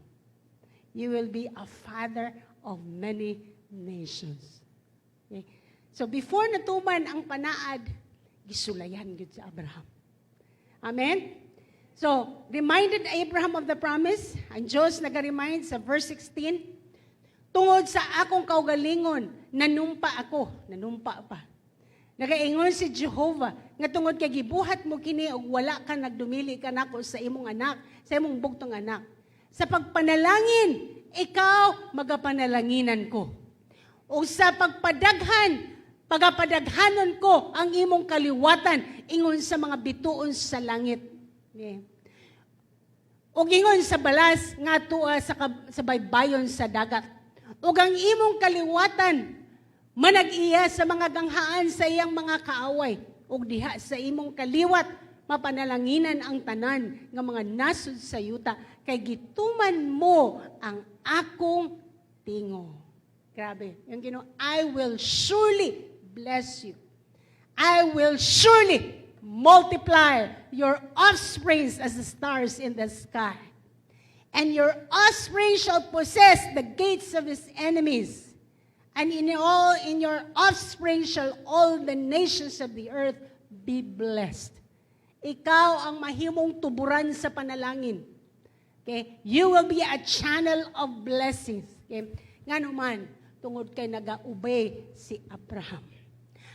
You will be a father of many nations. Okay? So before natuman ang panaad, gisulayan gid sa Abraham. Amen? So, reminded Abraham of the promise. Ang Diyos nag-remind sa verse 16, tungod sa akong kaugalingon, nanumpa ako. Nanumpa pa. Nagaingon si Jehovah, nga tungod kay gibuhat mo kini og wala ka nagdumili kanako sa imong anak, sa imong bugtong anak. Sa pagpanalangin, ikaw magapanalaginan ko. O sa pagapadaghanon ko ang imong kaliwatan ingon sa mga bituon sa langit. Okay. O ingon sa balas nga tuwa sa baybayon sa dagat. Ug ang imong kaliwatan manag-iya sa mga ganghaan sa iyang mga kaaway. Ug diha sa imong kaliwat mapanalanginan ang tanan nga mga nasud sa yuta kay gituman mo ang akong tingo. Grabe. Yung Ginoo, I will surely bless you. I will surely multiply your offspring as the stars in the sky. And your offspring shall possess the gates of his enemies. And in your offspring shall all the nations of the earth be blessed. Ikaw ang mahimong tuburan sa panalangin. Okay? You will be a channel of blessings. Okay? Nga naman, tungod kay nag-obey si Abraham.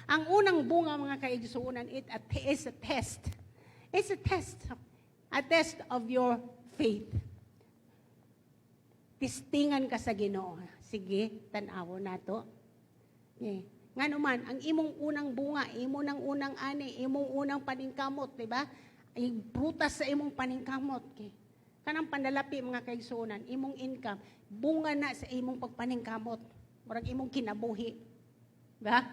Ang unang bunga, mga kaigsuunan, it is a test. It's a test. A test of your faith. Testingan ka sa Ginoo. Sige, tanawo nato. Okay. Nga naman, ang imong unang bunga, imong unang ani, imong unang paningkamot, di ba? Ay prutas sa imong paningkamot. Okay. Kanang pandalapi, mga kaigsuunan, imong income, bunga na sa imong pagpaningkamot. Murag imong kinabuhi. Diba?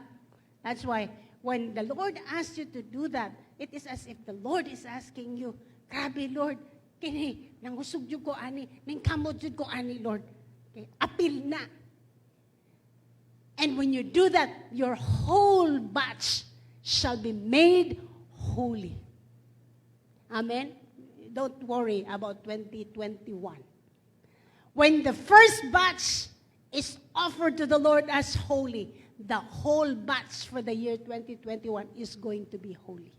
That's why, when the Lord asks you to do that, it is as if the Lord is asking you, grabe Lord, kini, nangusog yun ko ani, nangkamot yun ko ani, Lord. Okay, apil na. And when you do that, your whole batch shall be made holy. Amen? Don't worry about 2021. When the first batch is offered to the Lord as holy, the whole batch for the year 2021 is going to be holy.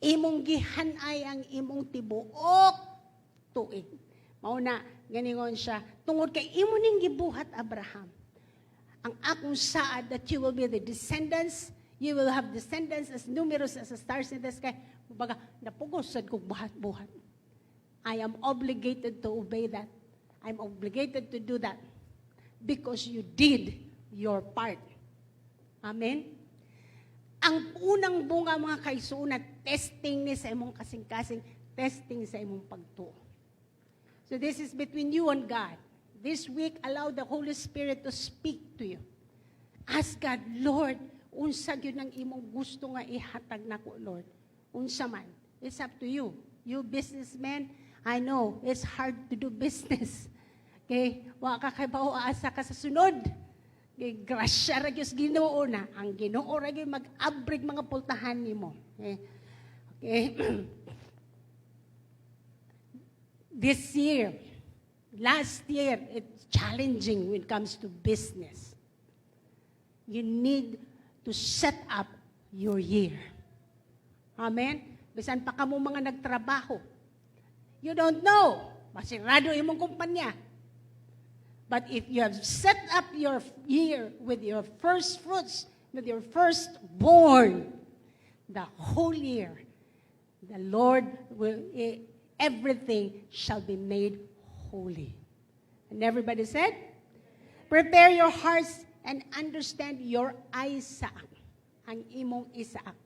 Imong gihanay ang imong tibuok tuig. Mauna, ganingon siya, tungod kay imo ning gibuhat Abraham, ang akong saad that you will be the descendants, you will have descendants as numerous as the stars in the sky. Baga, napugosad kong buhat-buhat. I am obligated to obey that. I'm obligated to do that. because you did your part. Amen? Ang unang bunga mga kaigsuuna, testing ni sa imong kasing-kasing, testing sa imong pagtuo. So this is between you and God. This week, allow the Holy Spirit to speak to you. Ask God, Lord, unsa gyud ang imong gusto nga ihatag nako, Lord. Unsa man. It's up to you. You businessmen, I know, it's hard to do business. Okay? Wa ka kay asa ka sa sunod. Okay? Grasya ra gyud Ginoo na. Ang Ginoo ra gyud mag-abrig mga pultahan nimo. Okay? Okay? This year, last year, it's challenging when it comes to business. You need to set up your year. Amen? Bisan pa kamo mga nagtrabaho. You don't know. Masirado imong kumpanya. But if you have set up your year with your first fruits, with your firstborn, the whole year, the Lord will, everything shall be made holy. And everybody said, prepare your hearts and understand your Isaac, ang imong Isaac.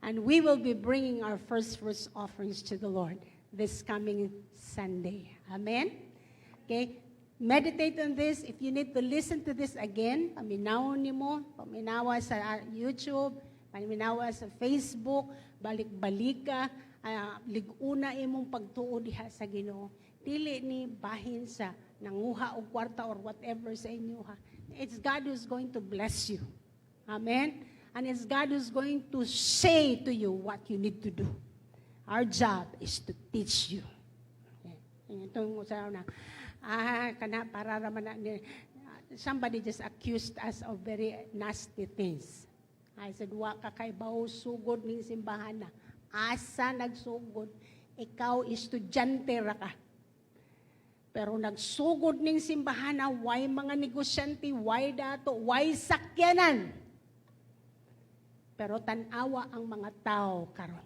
And we will be bringing our first fruits offerings to the Lord this coming Sunday. Amen? Okay? Meditate on this. If you need to listen to this again, paminawon nimo, paminawa sa YouTube, paminawa sa Facebook, balik-balik ka, liguna imong pagtuo diha sa Ginoo. Dili ni bahin sa nanguha og kwarta or whatever sa inyo ha. It's God who's going to bless you. Amen? And it's God who's going to say to you what you need to do. Our job is to teach you. Itong usaw na, para raman na, somebody just accused us of very nasty things. I said, wa ka kay bawo sugod ning simbahan na. Asa nagsugod? Ikaw estudyante ra ka. Pero nagsugod ning simbahan na, why mga negosyante, why dato, why sakyanan? Pero tanawa ang mga tao karon.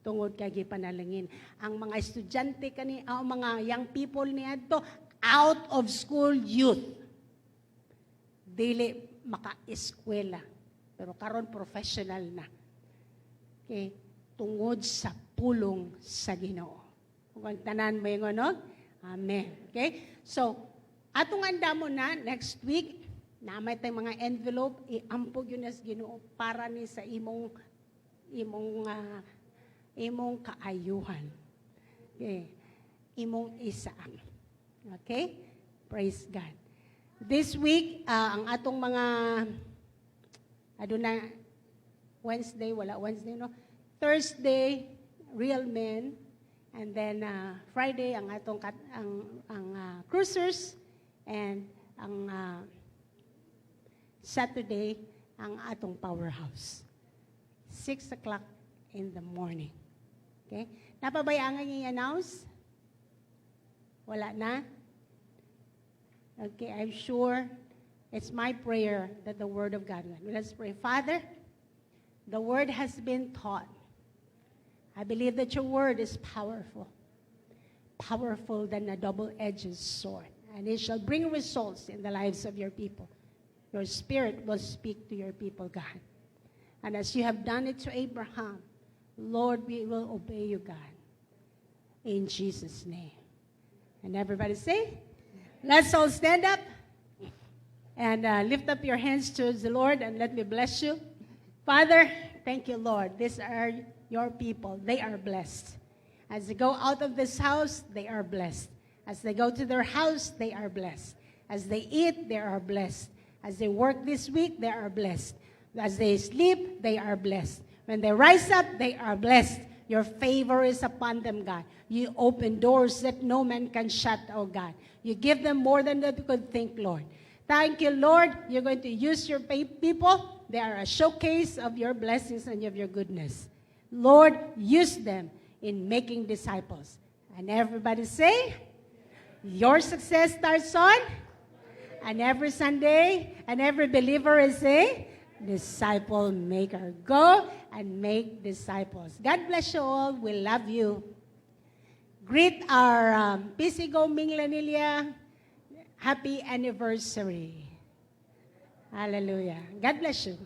Tungod kay gipanalangin. Ang mga estudyante kani, ang mga young people niadto, out of school youth. Dili maka-eskwela. Pero karon professional na. Okay, tungod sa pulong sa Ginoo. Kung tanan mo yung ano? Amen. Okay? So, atong andamo na next week, namay tayong mga envelope, iampog yun as Ginoo para ni sa imong kaayuhan. Okay? Imong Isaac. Okay? Praise God. This week, ang atong mga aduna Wednesday, wala Wednesday, no? Thursday, real men. And then Friday, ang atong cruisers. And ang Saturday, ang atong powerhouse. 6 o'clock in the morning. Okay? Napabayangan niyo i-announce? Wala na? Okay, I'm sure it's my prayer that the Word of God will. Let's pray. Father, the Word has been taught. I believe that your Word is powerful. Powerful than a double-edged sword. And it shall bring results in the lives of your people. Your Spirit will speak to your people, God. And as you have done it to Abraham, Lord, we will obey you, God. In Jesus' name. And everybody say, let's all stand up and lift up your hands to the Lord and let me bless you. Father, thank you, Lord. These are your people. They are blessed. As they go out of this house, they are blessed. As they go to their house, they are blessed. As they eat, they are blessed. As they work this week, they are blessed. As they sleep, they are blessed. When they rise up, they are blessed. Your favor is upon them, God. You open doors that no man can shut, oh God. You give them more than they could think, Lord. Thank you, Lord. You're going to use your people. They are a showcase of your blessings and of your goodness. Lord, use them in making disciples. And everybody say, your success starts on, and every Sunday, and every believer is a disciple maker. Go and make disciples. God bless you all. We love you. Greet our PCGO Minglanilla happy anniversary. Hallelujah. God bless you.